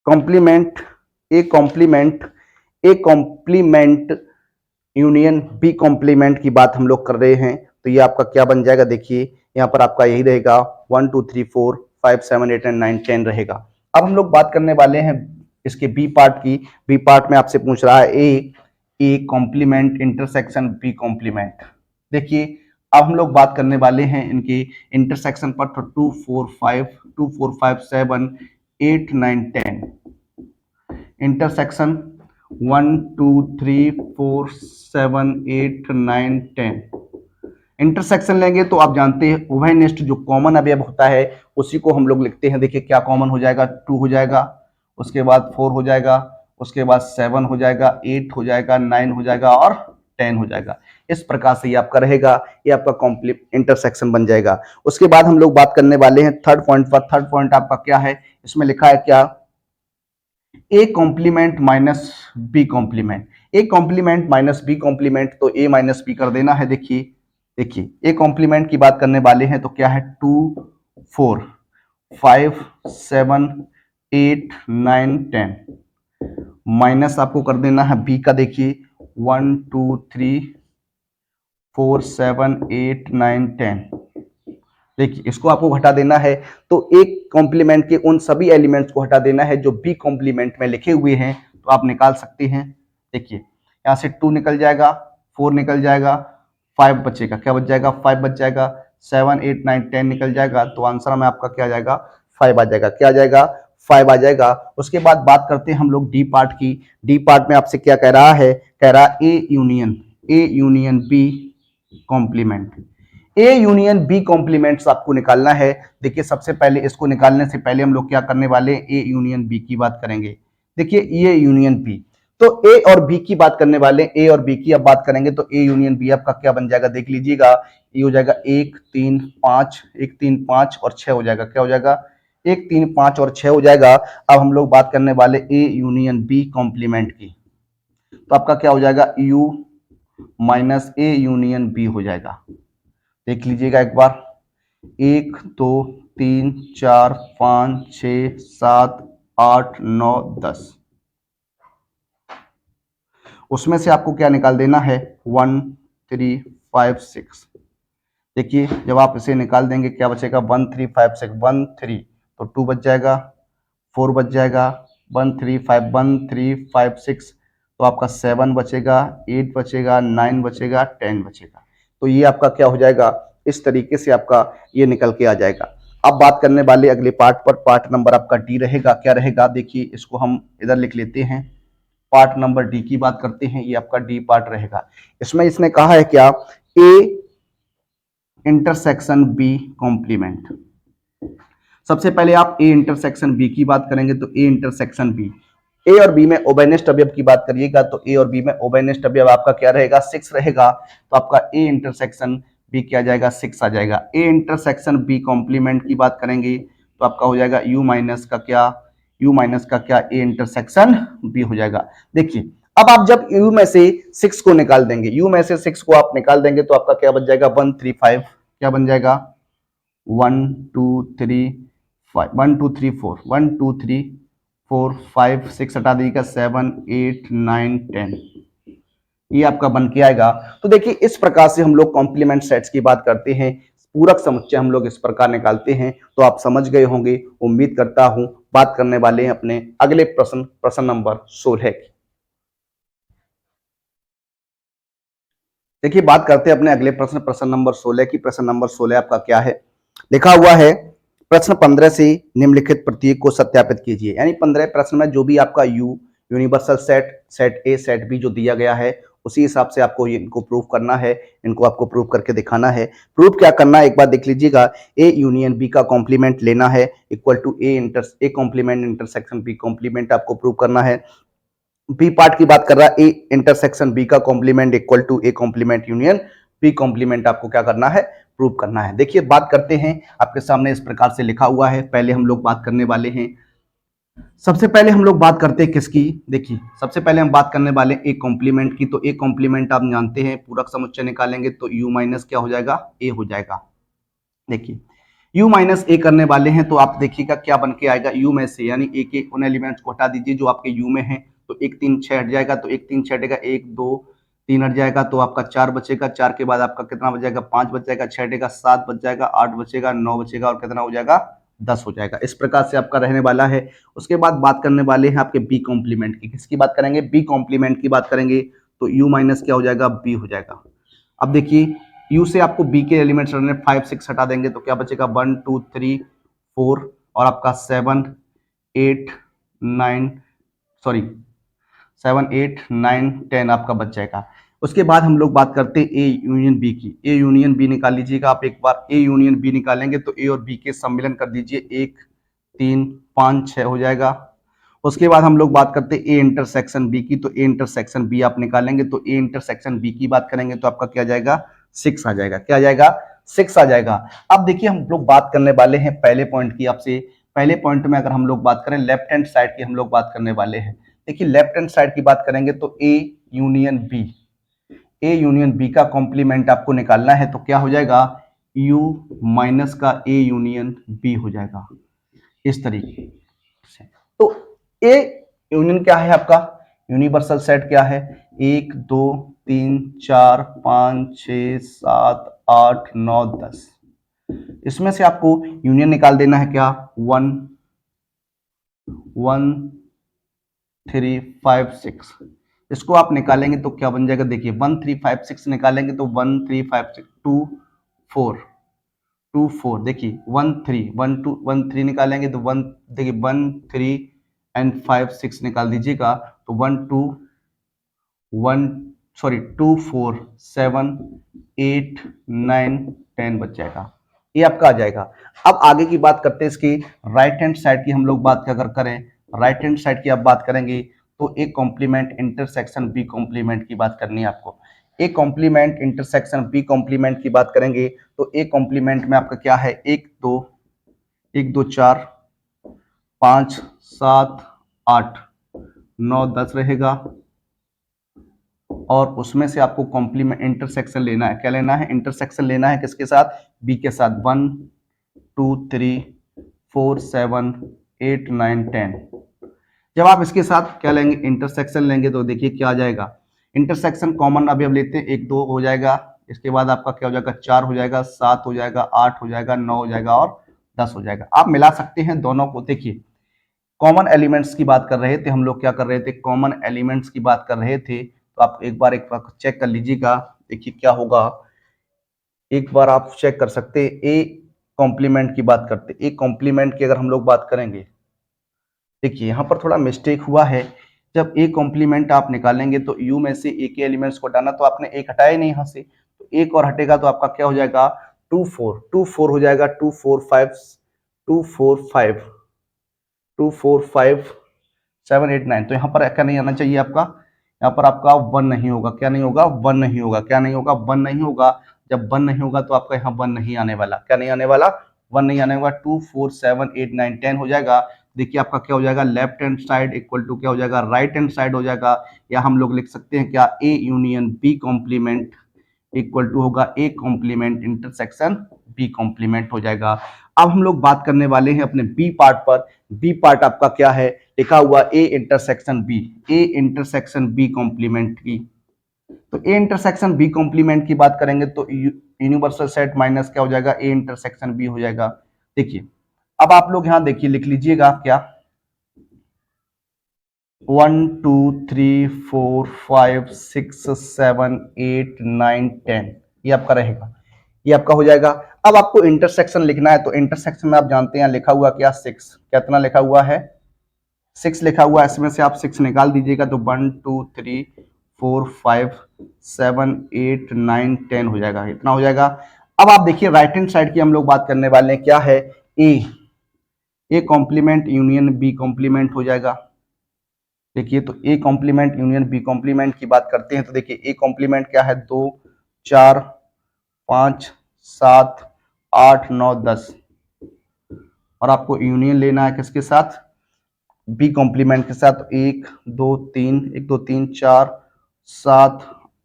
Speaker 1: complement, A complement, A complement union B complement की बात हम लोग कर रहे हैं। तो ये आपका क्या बन जाएगा, देखिए यहाँ पर आपका यही रहेगा 1 2 3 4 5 7 8 एंड 9 10 रहेगा। अब हम लोग बात करने वाले हैं इसके बी पार्ट की। बी पार्ट में आपसे पूछ रहा है A complement intersection B complement. देखिए अब हम लोग बात करने वाले हैं इनके इंटरसेक्शन पर, तो 2 4 5 2 4 5 7 8 9 10 इंटरसेक्शन 1 2 3 4 7 8 9 10 इंटरसेक्शन लेंगे तो आप जानते हैं उभयनिष्ठ जो कॉमन अवयव होता है उसी को हम लोग लिखते हैं। देखिए क्या कॉमन हो जाएगा, 2 हो जाएगा, उसके बाद 4 हो जाएगा, उसके बाद 7 हो जाएगा, 8 हो जाएगा, 9 हो जाएगा और 10 हो जाएगा। इस प्रकार से ये आपका रहेगा, ये आपका कॉम्प्लीट इंटरसेक्शन बन जाएगा। उसके बाद हम लोग बात करने वाले हैं थर्ड पॉइंट पर। थर्ड पॉइंट आपका क्या है, इसमें लिखा है क्या, A complement minus B complement. A complement minus B complement, तो ए माइनस बी कर देना है। देखिए देखिए ए कॉम्प्लीमेंट की बात करने वाले हैं तो क्या है, 2 4 5 7 8 9 10 माइनस आपको कर देना है बी का। देखिए 1 2 3 4 7 8 9 10, देखिए इसको आपको घटा देना है। तो एक कॉम्प्लीमेंट के उन सभी एलिमेंट्स को हटा देना है जो बी कॉम्प्लीमेंट में लिखे हुए हैं, तो आप निकाल सकते हैं। देखिए यहाँ से 2 निकल जाएगा, 4 निकल जाएगा, 5 बचेगा, क्या बच जाएगा, 5 बच जाएगा, 7 8 9 10 निकल जाएगा, तो आंसर में आपका क्या आ जाएगा, 5 आ जाएगा। क्या आ जाएगा, 5 आ जाएगा। उसके बाद बात करते हैं हम लोग डी पार्ट की। डी पार्ट में आपसे क्या कह रहा है, कह रहा है A union B complement. A union B complements आपको निकालना है। देखिए सबसे पहले इसको निकालने से पहले हम लोग क्या करने वाले हैं, ए यूनियन बी की बात करेंगे। देखिए ये यूनियन बी, तो ए और बी की बात करने वाले, ए और बी की अब बात करेंगे तो ए यूनियन बी आपका क्या बन जाएगा, देख लीजिएगा। ये हो जाएगा 1 3 5, 1 3 5 और 6 हो जाएगा। क्या हो जाएगा, 1 3 5 और 6 हो जाएगा। अब हम लोग बात करने वाले ए यूनियन बी कॉम्प्लीमेंट की, तो आपका क्या हो जाएगा, U minus A union B हो जाएगा। देख लीजिएगा एक बार, 1 2 3 4 5 6 7 8 9 10, उसमें से आपको क्या निकाल देना है, 1 3 5 6। देखिए जब आप इसे निकाल देंगे क्या बचेगा, 1 3 5 6 1 3, तो 2 बच जाएगा, 4 बच जाएगा, 1 3 5 1 3 5 6, तो आपका 7 बचेगा, 8 बचेगा, 9 बचेगा, 10 बचेगा। तो ये आपका क्या हो जाएगा, इस तरीके से आपका ये निकल के आ जाएगा। अब बात करने वाले अगले पार्ट पर, पार्ट नंबर आपका डी रहेगा। क्या रहेगा, देखिए इसको हम इधर लिख लेते हैं, पार्ट नंबर डी की बात करते हैं, ये आपका डी पार्ट रहेगा। इसमें इसने कहा है क्या, ए इंटरसेक्शन बी कॉम्प्लीमेंट। सबसे पहले आप ए इंटरसेक्शन बी की बात करेंगे तो ए इंटरसेक्शन बी, ए और बी में ओबेनिस्ट अवयव की बात करिएगा तो ए और बी में ओबेनिस्ट अवयव आपका क्या रहेगा, 6 रहेगा। तो आपका ए इंटरसेक्शन बी क्या जाएगा, 6 आ जाएगा। ए इंटरसेक्शन बी कॉम्प्लीमेंट की बात करेंगे तो आपका हो जाएगा यू माइनस का क्या, यू माइनस का क्या, ए इंटरसेक्शन बी हो जाएगा। देखिए अब आप जब u में से 6 को निकाल देंगे, u में से 6 को आप निकाल देंगे तो आपका क्या बन जाएगा, 1 3 5, क्या बन जाएगा, 1 2 3 5 1 2 3 4 6 हटा दीजिएगा 7 8 9 10, ये आपका बन के आएगा। तो देखिए इस प्रकार से हम लोग कॉम्प्लीमेंट सेट्स की बात करते हैं, पूरक समुच्चय हम लोग इस प्रकार निकालते हैं। तो आप समझ गए होंगे, उम्मीद करता हूं। बात करने वाले हैं अपने अगले प्रश्न, प्रश्न नंबर 16 की। देखिए बात करते हैं अपने अगले प्रश्न, प्रश्न नंबर 16 की। प्रश्न नंबर 16 आपका क्या है, लिखा हुआ है प्रश्न 15 से निम्नलिखित प्रतीक को सत्यापित कीजिए। यानी 15 प्रश्न में जो भी आपका U universal set, set A, set B जो दिया गया है, उसी हिसाब से आपको इनको प्रूव करना है, इनको आपको प्रूव करके दिखाना है। प्रूव क्या करना है एक बार देख लीजिएगा। ए यूनियन बी का कॉम्प्लीमेंट लेना है equal to A complement intersection B complement आपको प्रूव करना है। बी पार्ट की बात कर रहा है, ए इंटरसेक्शन बी का complement equal to A complement union B complement आपको क्या करना है, प्रूव करना है। देखिए बात करते हैं, आपके सामने इस प्रकार से लिखा हुआ है। पहले हम लोग बात करने वाले हैं, सबसे पहले हम लोग बात करते हैं किसकी। देखिए सबसे पहले हम बात करने वाले ए कॉम्प्लीमेंट की। तो ए कॉम्प्लीमेंट आप जानते हैं, पूरक समुच्चय निकालेंगे तो यू माइनस क्या हो जाएगा, ए हो जाएगा। देखिए u माइनस ए करने वाले हैं तो आप देखिएगा क्या बन के आएगा, u में से यानी a के उन एलिमेंट्स को हटा दीजिए जो आपके u में है। तो 1 3 6 हट जाएगा, तो 1 3 6 हटेगा, 1 2 3 हट जाएगा, तो आपका 4 बचेगा। 4 के बाद आपका कितना बच जाएगा, 5 बच जाएगा, 6 हटेगा, 7 बच जाएगा, 8 बचेगा, 9 बचेगा और कितना हो जाएगा, 10 हो जाएगा। इस प्रकार से आपका रहने वाला है। उसके बाद बात करने वाले हैं आपके बी कॉम्प्लीमेंट की। किसकी बात करेंगे, बी कॉम्प्लीमेंट की बात करेंगे। तो u माइनस क्या हो जाएगा, b हो जाएगा। अब देखिए यू से आपको बी के एलिमेंट्स रखने, 5 6 हटा देंगे तो क्या बचेगा, 1 2 3 4 और आपका 7 8 9 सॉरी 7 8 9 10 आपका बच जाएगा। उसके बाद हम लोग बात करते हैं ए यूनियन बी की। ए यूनियन बी निकाल लीजिएगा आप एक बार। ए यूनियन बी निकालेंगे तो ए और बी के सम्मिलन कर दीजिए, 1 3 5 6 हो जाएगा। उसके बाद हम लोग बात करते हैं ए इंटरसेक्शन बी की। तो ए इंटरसेक्शन बी आप निकालेंगे तो ए इंटरसेक्शन बी की बात करेंगे तो आपका क्या आ जाएगा, 6 आ जाएगा। क्या आ जाएगा, 6 आ जाएगा। अब देखिए हम लोग बात करने वाले हैं पहले पॉइंट की आपसे। पहले पॉइंट में अगर हम लोग बात करें लेफ्ट हैंड साइड की, हम लोग बात करने वाले हैं। देखिए लेफ्ट हैंड साइड की बात करेंगे तो A union B, A union B का कॉम्प्लीमेंट आपको निकालना है तो क्या हो जाएगा, यू माइनस का ए यूनियन बी हो जाएगा इस तरीके से। तो ए यूनियन क्या है आपका, यूनिवर्सल सेट क्या है, 1 2 3 4 5 6 7 8 9 10। इसमें से आपको यूनियन निकाल देना है क्या, 1 1 3 5 6। इसको आप निकालेंगे तो क्या बन जाएगा, देखिए 1 3 5 6 निकालेंगे तो 1 3 5 6 2 4 2 4। देखिए 1 3 1 2 1 3 निकालेंगे तो 1, देखिए 1 3 एंड 5 6 निकाल दीजिएगा तो 1 2 1 सॉरी 2 4 7 8 9 10 बच जाएगा, ये आपका आ जाएगा। अब आगे की बात करते हैं इसकी राइट हैंड साइड की। हम लोग बात अगर करें राइट हैंड साइड की आप बात करेंगे तो A complement intersection B complement की बात करनी है आपको। A complement intersection B complement की बात करेंगे तो ए कॉम्प्लीमेंट में आपका क्या है, 1 2 4 5 7 8 9 10 रहेगा और उसमें से आपको कॉम्प्लीमेंट इंटरसेक्शन लेना है। क्या लेना है, इंटरसेक्शन लेना है किसके साथ, बी के साथ। 1 2 3 4 7 8 9 10। जब आप इसके साथ क्या लेंगे, इंटरसेक्शन लेंगे तो देखिए क्या आ जाएगा, इंटरसेक्शन कॉमन अभी अब लेते हैं, 1 2 हो जाएगा। इसके बाद आपका क्या हो जाएगा, 4 हो जाएगा, 7 हो जाएगा, 8 हो जाएगा, 9 हो जाएगा और 10 हो जाएगा। आप मिला सकते हैं दोनों को। देखिए कॉमन एलिमेंट्स की बात कर रहे थे हम लोग, क्या कर रहे थे, कॉमन एलिमेंट्स की बात कर रहे थे। तो आप एक बार चेक कर लीजिएगा, देखिए क्या होगा। एक बार आप चेक कर सकते हैं, ए कॉम्प्लीमेंट की बात करते, ए कॉम्प्लीमेंट की अगर हम लोग बात करेंगे, देखिए यहाँ पर थोड़ा मिस्टेक हुआ है। जब ए कॉम्प्लीमेंट आप निकालेंगे तो यू में से ए के एलिमेंट्स को हटाना, तो आपने एक हटाया नहीं यहाँ से, तो एक और हटेगा तो आपका क्या हो जाएगा, 2 4 हो जाएगा, 2 4 5 2 4 5 2 4 5 7 8 9। तो यहाँ पर क्या नहीं आना चाहिए आपका, यहाँ पर आपका 1 नहीं होगा। क्या नहीं होगा, 1 नहीं होगा। क्या नहीं होगा, 1 नहीं होगा। जब 1 नहीं होगा तो आपका यहाँ 1 नहीं आने वाला। क्या नहीं आने वाला, 1 नहीं आने वाला। 2 4 7 8 9 10 हो जाएगा। देखिए आपका क्या हो जाएगा, left hand side equal to क्या हो जाएगा, राइट हैंड साइड हो जाएगा। या हम लोग लिख सकते हैं क्या, A union B complement equal to होगा A complement intersection B complement हो जाएगा। अब हम लोग बात करने वाले हैं अपने बी पार्ट पर। बी पार्ट आपका क्या है, लिखा हुआ A intersection B, A intersection B complement की। तो ए इंटरसेक्शन बी कॉम्प्लीमेंट की बात करेंगे तो यूनिवर्सल सेट माइनस क्या हो जाएगा, ए इंटरसेक्शन बी हो जाएगा। देखिए अब आप लोग यहां देखिए, लिख लीजिएगा क्या, 1 2 3 4 5 6 7 8 9 10 ये आपका रहेगा, ये आपका हो जाएगा। अब आपको इंटरसेक्शन लिखना है, तो इंटरसेक्शन में आप जानते हैं लिखा हुआ क्या, 6, कितना लिखा हुआ है, 6 लिखा हुआ है। इसमें से आप 6 निकाल दीजिएगा तो 1 2 3 4 5 7 8 9 10 हो जाएगा, इतना हो जाएगा। अब आप देखिए राइट हैंड साइड की हम लोग बात करने वाले हैं, क्या है, A complement union B complement हो जाएगा। देखिए तो A complement union B complement की बात करते हैं तो देखिए ए कॉम्प्लीमेंट क्या है, 2 4 5 7 8 9 10, और आपको यूनियन लेना है किसके साथ, बी कॉम्प्लीमेंट के साथ, 1 2 3 1 2 3 4 7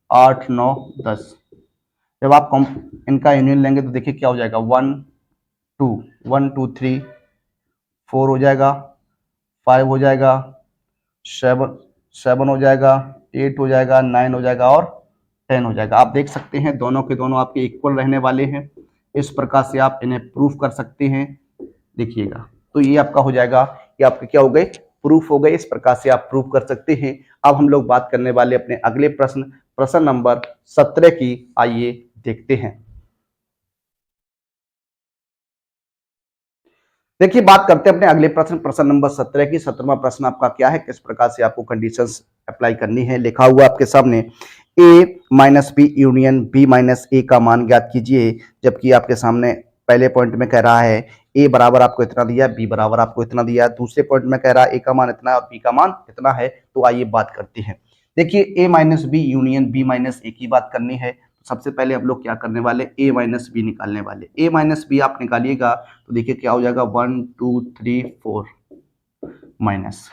Speaker 1: 8 9 10। जब आप इनका यूनियन लेंगे तो देखिए क्या हो जाएगा, 1 2 1 2 3 4 हो जाएगा, 5 हो जाएगा, 7 हो जाएगा, 8 हो जाएगा, 9 हो जाएगा और 10 हो जाएगा। आप देख सकते हैं दोनों के दोनों आपके इक्वल रहने वाले हैं। इस प्रकार से आप इन्हें प्रूफ कर सकते हैं। देखिएगा तो ये आपका हो जाएगा, ये आपके क्या हो गए, प्रूफ हो गए। इस प्रकार से आप प्रूफ कर सकते हैं। अब हम लोग बात करने वाले अपने अगले प्रश्न, प्रश्न नंबर 17 की, आइए देखते हैं। देखिए बात करते हैं अपने अगले प्रश्न, प्रश्न नंबर 17 की। 17वां प्रश्न आपका क्या है, किस प्रकार से आपको कंडीशंस अप्लाई करनी है। लिखा हुआ आपके सामने, A minus B union B minus A का मान ज्ञात कीजिए। जबकि आपके सामने पहले पॉइंट में कह रहा है ए बराबर आपको इतना दिया, बी बराबर आपको इतना दिया। दूसरे पॉइंट में कह रहा है ए का मान इतना और बी का मान इतना है। तो आइए बात करते हैं। देखिए A minus B union B minus A की बात करनी है। सबसे पहले हम लोग क्या करने वाले, ए माइनस बी निकालने वाले। ए माइनस बी आप निकालिएगा तो देखिए क्या हो जाएगा, 1 2 3 4 माइनस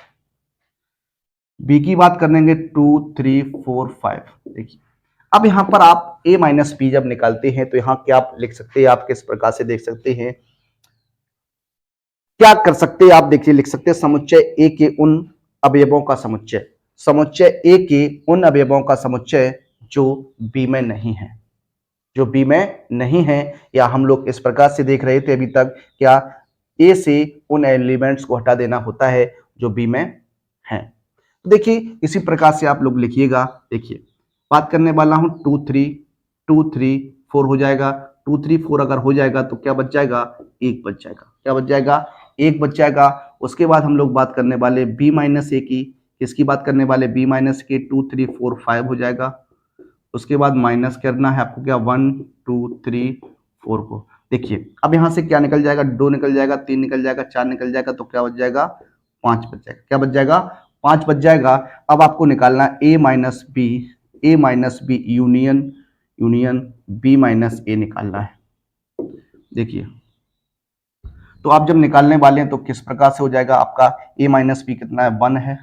Speaker 1: बी की बात करेंगे 2 3 4 5। देखिए अब यहां पर आप ए माइनस बी जब निकालते हैं तो यहां क्या आप लिख सकते हैं, आप किस प्रकार से देख सकते हैं, क्या कर सकते हैं आप, देखिए लिख सकते हैं समुच्चय ए के उन अवयवों का समुच्चय, समुच्चय ए के उन अवयवों का समुच्चय जो बी में नहीं है, जो बी में नहीं है। या हम लोग इस प्रकार से देख रहे थे अभी तक, क्या ए से उन एलिमेंट्स को हटा देना होता है जो बी में है। तो देखिए इसी प्रकार से आप लोग लिखिएगा। देखिए बात करने वाला हूं 2 3 4 हो जाएगा। 2 3 4 अगर हो जाएगा तो क्या बच जाएगा, एक बच जाएगा। क्या बच जाएगा, एक बच जाएगा। उसके बाद हम लोग बात करने वाले बी माइनस ए की, किसकी बात करने वाले, बी माइनस के 2 3 4 5 हो जाएगा। उसके बाद माइनस करना है आपको क्या, 1 2 3 4 को। देखिए अब यहां से क्या निकल जाएगा, 2 निकल जाएगा, 3 निकल जाएगा, 4 निकल जाएगा, तो क्या बच जाएगा, 5 बच जाएगा। क्या बच जाएगा, 5 बच जाएगा। अब आपको निकालना A minus B, A minus B union union B minus A निकालना है। देखिए तो आप जब निकालने वाले हैं तो किस प्रकार से हो जाएगा, आपका ए माइनस बी कितना है, 1 है,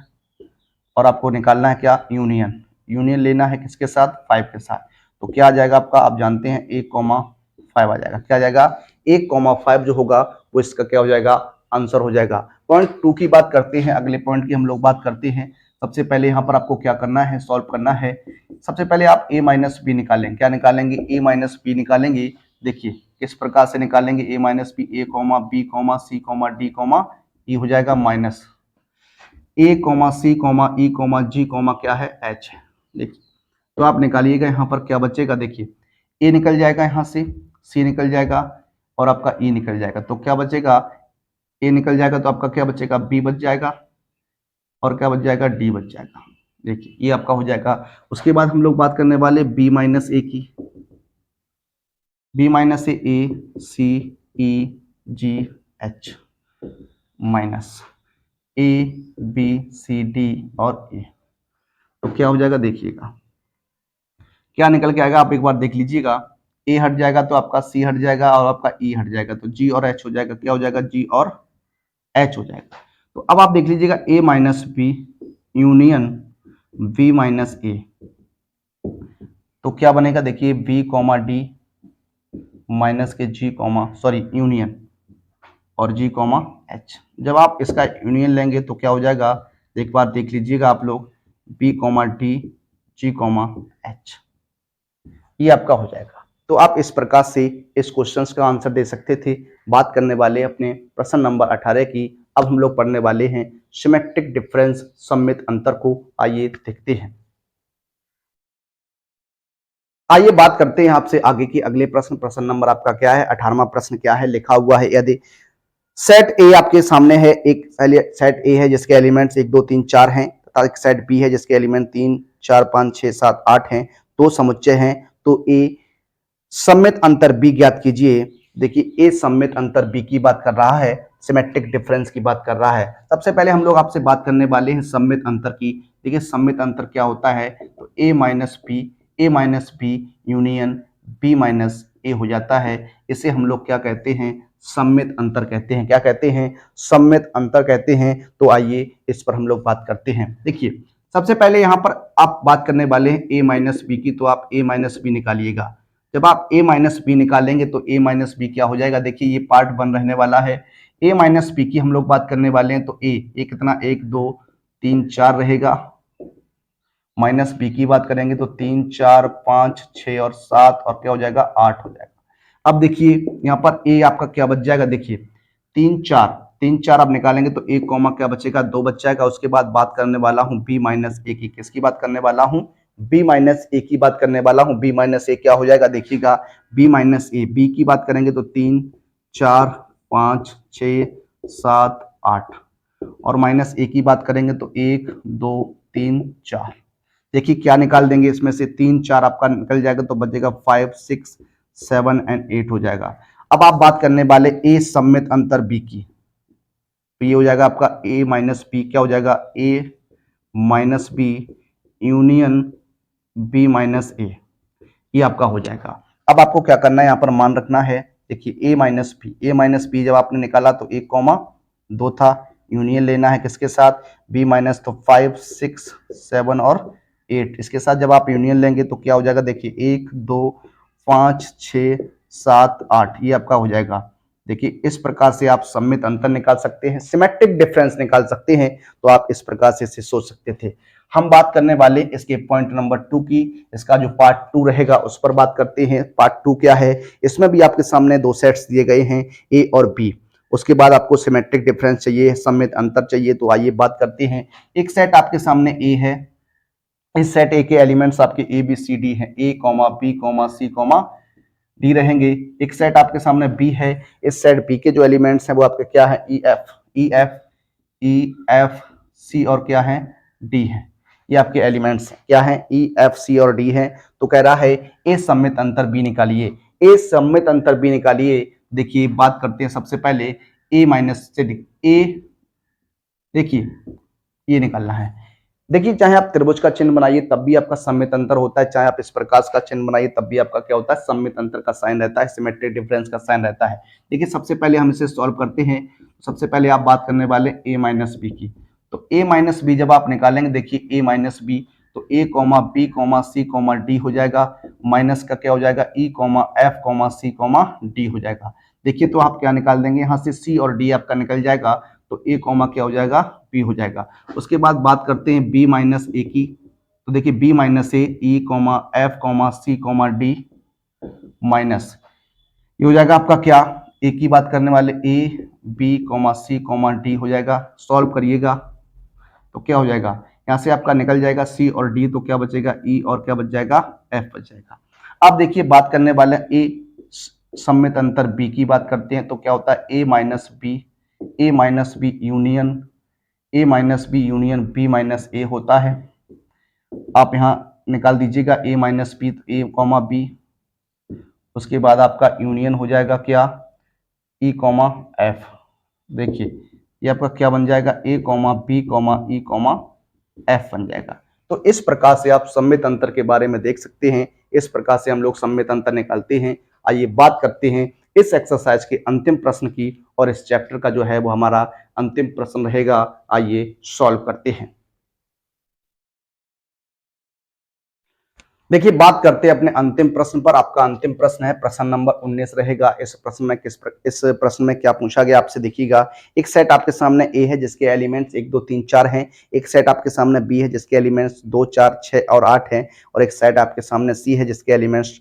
Speaker 1: और आपको निकालना है क्या, यूनियन, यूनियन लेना है किसके साथ, 5 के साथ। तो क्या आ जाएगा आपका, आप जानते हैं 1,5 आ जाएगा। क्या आ जाएगा, 1,5 जो होगा वो इसका क्या हो जाएगा, आंसर हो जाएगा। पॉइंट 2 की बात करते हैं, अगले पॉइंट की हम लोग बात करते हैं। सबसे पहले यहाँ पर आपको क्या करना है, सॉल्व करना है। सबसे पहले आप ए माइनस बी निकालेंगे। क्या निकालेंगे, ए माइनस बी निकालेंगे। देखिए किस प्रकार से निकालेंगे, ए माइनस बी, ए comma B comma C comma D comma ई हो जाएगा माइनस ए comma C comma E comma जी कॉमा क्या है, एच। देखिए तो आप निकालिएगा, यहाँ पर क्या बचेगा, देखिए ए निकल जाएगा, यहाँ से सी निकल जाएगा और आपका ई निकल जाएगा। तो क्या बचेगा, ए निकल जाएगा तो आपका क्या बचेगा, बी बच जाएगा, और क्या बच जाएगा, डी बच जाएगा। देखिए ये आपका हो जाएगा। उसके बाद हम लोग बात करने वाले बी माइनस ए की। B minus A C E G H minus A B C D और ए। तो क्या हो जाएगा, देखिएगा क्या निकल के आएगा, आप एक बार देख लीजिएगा। ए हट जाएगा तो आपका सी हट जाएगा और आपका ई हट जाएगा, तो जी और एच हो जाएगा। क्या हो जाएगा, जी और एच हो जाएगा। तो अब आप देख लीजिएगा, A minus B union B minus A, तो क्या बनेगा, देखिए बी कॉमा डी माइनस के जी कॉमा यूनियन और जी कॉमा एच। जब आप इसका यूनियन लेंगे तो क्या हो जाएगा, एक बार देख लीजिएगा आप लोग, B comma D G comma H, ये आपका हो जाएगा। तो आप इस प्रकार से इस क्वेश्चंस का आंसर दे सकते थे। बात करने वाले अपने प्रश्न नंबर 18 की। अब हम लोग पढ़ने वाले हैं सिमेट्रिक डिफरेंस, सममित अंतर को। आइए देखते हैं। आइए बात करते हैं आपसे आगे की अगले प्रश्न नंबर आपका क्या है, 18वां प्रश्न क्या है, लिखा हुआ है यदि सेट ए आपके सामने है, एक सेट ए है जिसके एलिमेंट्स 1 2 3 4 हैं, तथा एक सेट बी है जिसके एलिमेंट 3 4 5 6 7 8 हैं, दो समुच्चय हैं, तो ए सममित अंतर बी ज्ञात कीजिए। देखिए ए सममित अंतर बी की बात कर रहा है, सिमेट्रिक डिफरेंस की बात कर रहा है। सबसे पहले हम लोग आपसे बात करने वाले हैं सममित अंतर की। देखिए सममित अंतर क्या होता है, तो A minus B union B minus A हो जाता है। इसे हम लोग क्या कहते हैं, सममित अंतर कहते हैं। क्या कहते हैं, सममित अंतर कहते हैं। तो आइए इस पर हम लोग बात करते हैं। देखिए सबसे पहले यहाँ पर आप बात करने वाले हैं ए माइनस बी की, तो आप ए माइनस बी निकालिएगा। जब आप a माइनस बी निकालेंगे तो a माइनस बी क्या हो जाएगा, देखिए ये पार्ट बन रहने वाला है। a माइनस बी की हम लोग बात करने वाले हैं, तो a कितना 1 2 3 4 रहेगा, माइनस बी की बात करेंगे तो 3 4 5 6 और 7 और क्या हो जाएगा 8 हो जाएगा। अब देखिए यहाँ पर a आपका क्या बच जाएगा, देखिए 3 4 आप निकालेंगे तो एक कॉमा क्या बचेगा 2 बच जाएगा। उसके बाद बात करने वाला हूँ b माइनस ए की, किसकी बात करने वाला हूँ, b माइनस ए की बात करने वाला हूँ। b माइनस ए क्या हो जाएगा, देखिएगा b माइनस ए, b की बात करेंगे तो 3 4 5 6 7 8 और माइनस ए की बात करेंगे तो 1 2 3 4। देखिए क्या निकाल देंगे इसमें से, 3 4 आपका निकल जाएगा तो बचेगा 5 6 7 एंड 8 हो जाएगा। अब आप बात करने वाले ए सममित अंतर बी की, तो ये हो जाएगा आपका a माइनस बी, क्या हो जाएगा a minus B union b minus A, ये आपका हो जाएगा। अब आपको क्या करना है, यहाँ पर मान रखना है। देखिए a माइनस बी जब आपने निकाला तो 1 कॉमा 2 था, यूनियन लेना है किसके साथ, b माइनस, तो 5 6 7 और 8 इसके साथ जब आप यूनियन लेंगे तो क्या हो जाएगा, देखिए 1 2 5 6 7 8, ये आपका हो जाएगा। देखिए इस प्रकार से आप सममित अंतर निकाल सकते हैं, सिमेट्रिक डिफरेंस निकाल सकते हैं। तो आप इस प्रकार से इसे सोच सकते थे। हम बात करने वाले इसके पॉइंट नंबर 2 की, इसका जो पार्ट 2 रहेगा उस पर बात करते हैं। पार्ट 2 क्या है, इसमें भी आपके सामने दो सेट्स दिए गए हैं ए और बी। उसके बाद आपको सिमेट्रिक डिफरेंस चाहिए, सममित अंतर चाहिए। तो आइए बात करते हैं। एक सेट आपके सामने ए है, इस सेट ए के एलिमेंट्स आपके ए बी सी डी है, ए comma B comma C comma D रहेंगे। एक सेट आपके सामने बी है, इस सेट बी के जो एलिमेंट्स हैं वो आपके क्या है, ई एफ सी और क्या है डी है। ये आपके एलिमेंट्स क्या हैं, ई एफ सी और डी हैं। तो कह रहा है ए सममित अंतर बी निकालिए, ए सममित अंतर बी निकालिए। देखिए बात करते हैं सबसे पहले ए माइनस से, ए देखिए ये निकालना है। देखिए चाहे आप त्रिभुज का चिन्ह बनाइए तब भी आपका सममित अंतर होता है, चाहे आप इस प्रकार का चिन्ह बनाइए तब भी आपका क्या होता है, सममित अंतर का साइन रहता है, सिमेट्रिक डिफरेंस का साइन रहता है। देखिए सबसे पहले हम इसे सॉल्व करते हैं। सबसे पहले आप बात करने वाले ए माइनस बी की, तो ए माइनस बी जब आप निकालेंगे, देखिए ए माइनस बी, तो ए comma B comma C comma D हो जाएगा, माइनस का क्या हो जाएगा, ई comma F comma C comma D हो जाएगा। देखिए तो आप क्या निकाल देंगे, यहाँ से सी और डी आपका निकल जाएगा, तो ए कॉमा क्या हो जाएगा, बी हो जाएगा। उसके बाद बात करते हैं बी माइनस ए की, तो देखिए बी माइनस ए, ई comma F comma C comma D minus, ये हो जाएगा आपका क्या, ए की बात करने वाले A B comma C comma D हो जाएगा। सॉल्व करिएगा तो क्या हो जाएगा, यहाँ से आपका निकल जाएगा सी और डी, तो क्या बचेगा ई और क्या बच जाएगा, एफ बच जाएगा। अब देखिए बात करने वाले ए सममित अंतर बी की बात करते हैं, तो क्या होता है A minus B union B minus A होता है। आप यहाँ निकाल दीजिएगा ए माइनस बी, तो ए कॉमा बी, उसके बाद आपका यूनियन हो जाएगा क्या, ई कॉमा एफ। देखिए ये आपका क्या बन जाएगा, A comma B comma E comma F बन जाएगा। तो इस प्रकार से आप सममित अंतर के बारे में देख सकते हैं, इस प्रकार से हम लोग सममित अंतर निकालते हैं। आइए बात करते हैं इस एक्सरसाइज के अंतिम प्रश्न की, और इस चैप्टर का जो है वो हमारा अंतिम प्रश्न रहेगा। आइए सॉल्व करते हैं। देखिए, बात करते हैं अपने अंतिम प्रश्न पर। आपका अंतिम प्रश्न है प्रश्न नंबर 19 रहेगा। इस प्रश्न में क्या पूछा गया आपसे देखिएगा। एक सेट आपके सामने ए है जिसके एलिमेंट्स 1 2 3 4 हैं। एक सेट आपके सामने बी है जिसके एलिमेंट्स 2 4 6 और 8 हैं, और एक सेट आपके सामने सी है जिसके एलिमेंट्स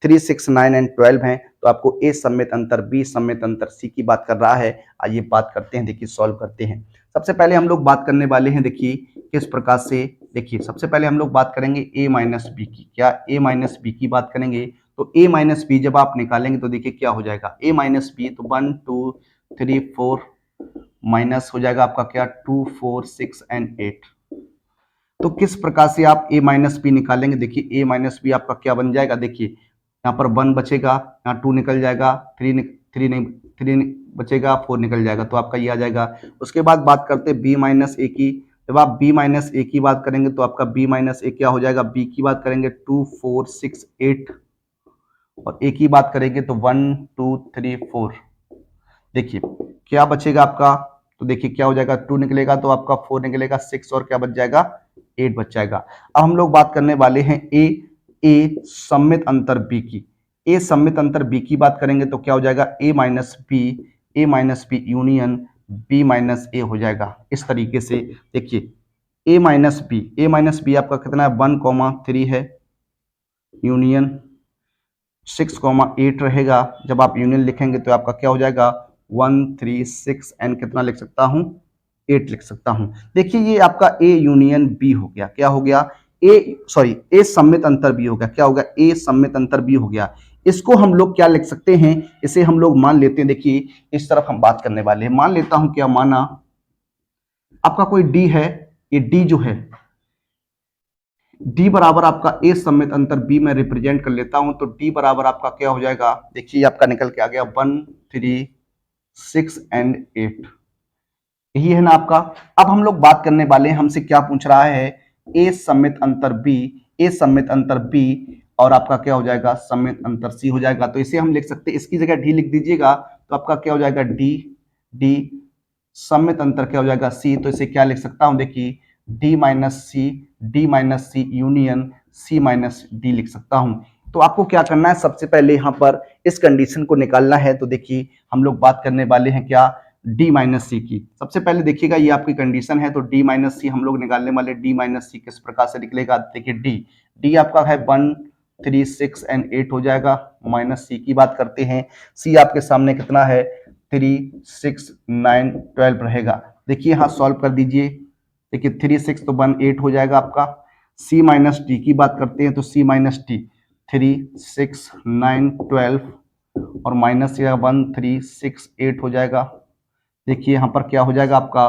Speaker 1: 3 6 9 एंड 12 हैं। तो आपको ए समेत अंतर बी समेत अंतर सी की बात कर रहा है। आइए बात करते हैं, देखिए सॉल्व करते हैं। सबसे पहले हम लोग बात करने वाले हैं, देखिए किस प्रकार से। देखिए सबसे पहले हम लोग बात करेंगे a माइनस बी की। क्या a माइनस बी की बात करेंगे? तो a माइनस बी जब आप निकालेंगे तो देखिए क्या हो जाएगा। a माइनस बी तो 1 2 3 4 माइनस हो जाएगा आपका क्या 2 4 6 एंड 8। तो किस प्रकार से आप a माइनस बी निकालेंगे? देखिए a माइनस बी आपका क्या बन जाएगा। देखिए यहाँ पर 1 बचेगा, यहाँ 2 निकल जाएगा, 3 बचेगा, 4 निकल जाएगा, तो आपका ये आ जाएगा। उसके बाद बात करते हैं b माइनस ए की। जब आप b माइनस ए की बात करेंगे तो आपका b माइनस ए क्या हो जाएगा। b की बात करेंगे 2 4 6 8, और a की बात करेंगे तो 1 2 3 4। देखिए क्या बचेगा आपका, तो देखिए क्या हो जाएगा, 2 निकलेगा तो आपका 4 निकलेगा, 6 और क्या बच जाएगा, 8 बच जाएगा। अब हम लोग बात करने वाले हैं ए सममित अंतर बी की। ए सममित अंतर बी की बात करेंगे तो क्या हो जाएगा, A minus B union B minus A हो जाएगा। इस तरीके से देखिए ए माइनस बी आपका कितना है, 1 3 है, यूनियन 6 8 रहेगा। जब आप यूनियन लिखेंगे तो आपका क्या हो जाएगा, 1 3 6 एंड कितना लिख सकता हूं, 8 लिख सकता हूं। देखिए ये आपका ए यूनियन बी हो गया। क्या हो गया, ए सममित अंतर बी हो गया। क्या होगा, ए सममित अंतर बी हो गया। इसको हम लोग क्या लिख सकते हैं, इसे हम लोग मान लेते हैं। देखिए इस तरफ हम बात करने वाले हैं, मान लेता हूं, क्या माना, आपका कोई डी है, ये डी जो है, डी बराबर आपका ए सममित अंतर बी में रिप्रेजेंट कर लेता हूं, तो डी बराबर आपका क्या हो जाएगा। देखिए आपका निकल के आ गया 1 3 6 एंड 8, यही है ना आपका। अब हम लोग बात करने वाले हैं, हमसे क्या पूछ रहा है, ए सममित अंतर बी, ए सममित अंतर बी, और आपका क्या हो जाएगा, सममित अंतर सी हो जाएगा। तो इसे हम लिख सकते हैं, इसकी जगह डी लिख दीजिएगा, तो आपका क्या हो जाएगा, डी सममित अंतर क्या हो जाएगा, सी। तो इसे क्या लिख सकता हूं, देखिए डी माइनस सी यूनियन सी माइनस डी लिख सकता हूं। तो आपको क्या करना है, सबसे पहले यहां पर इस कंडीशन को निकालना है। तो देखिए हम लोग बात करने वाले हैं क्या, डी माइनस सी की। सबसे पहले देखिएगा ये आपकी कंडीशन है, तो डी माइनस सी हम लोग निकालने वाले। डी माइनस सी किस प्रकार से निकलेगा, देखिए डी आपका है 1 3 6 एंड 8 हो जाएगा। माइनस सी की बात करते हैं, सी आपके सामने कितना है, 3 6 9 12 रहेगा। देखिए यहाँ सॉल्व कर दीजिए। देखिए 3 6 तो 1 8 हो जाएगा आपका। सी माइनस डी की बात करते हैं, तो सी माइनस डी 3 6 9 12 और माइनस 1 3 6 8 हो जाएगा। देखिए यहाँ पर क्या हो जाएगा आपका,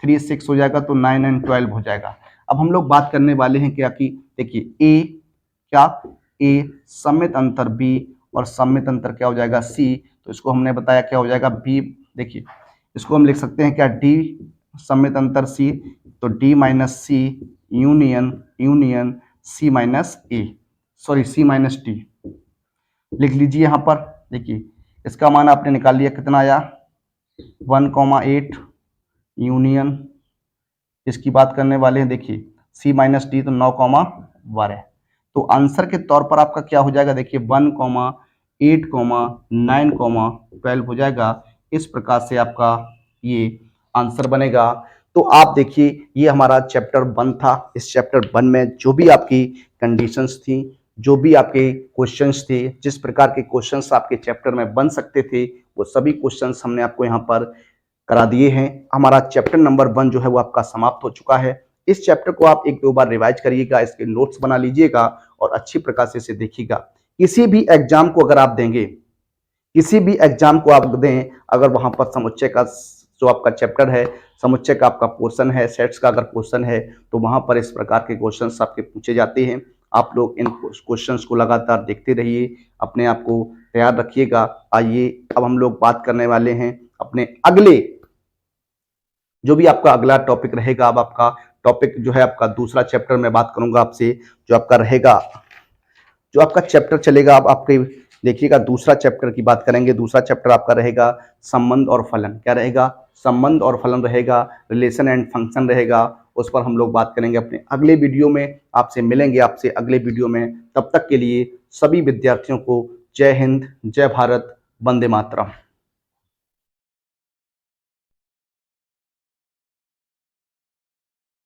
Speaker 1: 3 6 हो जाएगा तो 9 एंड 12 हो जाएगा। अब हम लोग बात करने वाले हैं क्या कि देखिए ए सममित अंतर बी और सममित अंतर क्या हो जाएगा, सी। तो इसको हमने बताया क्या हो जाएगा, बी। देखिए इसको हम लिख सकते हैं क्या, डी सममित अंतर सी, तो डी माइनस सी यूनियन सी माइनस ए, सॉरी सी माइनस डी लिख लीजिए यहाँ पर। देखिए इसका मान आपने निकाल लिया, कितना आया, 1 8 यूनियन, इसकी बात करने वाले हैं, देखिए सी माइनस डी तो 9 12। तो आंसर के तौर पर आपका क्या हो जाएगा, देखिए 1 8 9 12 हो जाएगा। इस प्रकार से आपका ये आंसर बनेगा। तो आप देखिए ये हमारा चैप्टर 1 था। इस चैप्टर 1 में जो भी आपकी कंडीशंस थी, जो भी आपके क्वेश्चंस थे, जिस प्रकार के क्वेश्चंस आपके चैप्टर में बन सकते थे, वो सभी क्वेश्चंस हमने आपको यहाँ पर करा दिए हैं। हमारा चैप्टर नंबर 1 जो है वो आपका समाप्त हो चुका है। इस चैप्टर को आप 1 2 बार रिवाइज करिएगा, इसके नोट्स बना लीजिएगा और अच्छी प्रकार से इसे देखिएगा। किसी भी एग्जाम को अगर आप देंगे, किसी भी एग्जाम को आप दें, अगर वहां पर समुच्चय का जो आपका चैप्टर है, समुच्चय का आपका पोर्शन है, सेट्स का अगर क्वेश्चन है, तो वहां पर इस प्रकार के क्वेश्चंस आपके पूछे जाते हैं। आप लोग इन क्वेश्चंस को लगातार देखते रहिए, अपने आप को तैयार रखिएगा। आइए अब हम लोग बात करने वाले हैं अपने अगले, जो भी आपका अगला टॉपिक रहेगा। अब आपका टॉपिक जो है आपका दूसरा चैप्टर में बात करूंगा आपसे, जो आपका रहेगा, जो आपका चैप्टर चलेगा। अब आपके देखिएगा दूसरा चैप्टर की बात करेंगे। दूसरा चैप्टर आपका रहेगा संबंध और फलन। क्या रहेगा, संबंध और फलन रहेगा, रिलेशन एंड फंक्शन रहेगा। उस पर हम लोग बात करेंगे अपने अगले वीडियो में। आपसे मिलेंगे आपसे अगले वीडियो में, तब तक के लिए सभी विद्यार्थियों को जय हिंद, जय भारत, वंदे मातरम।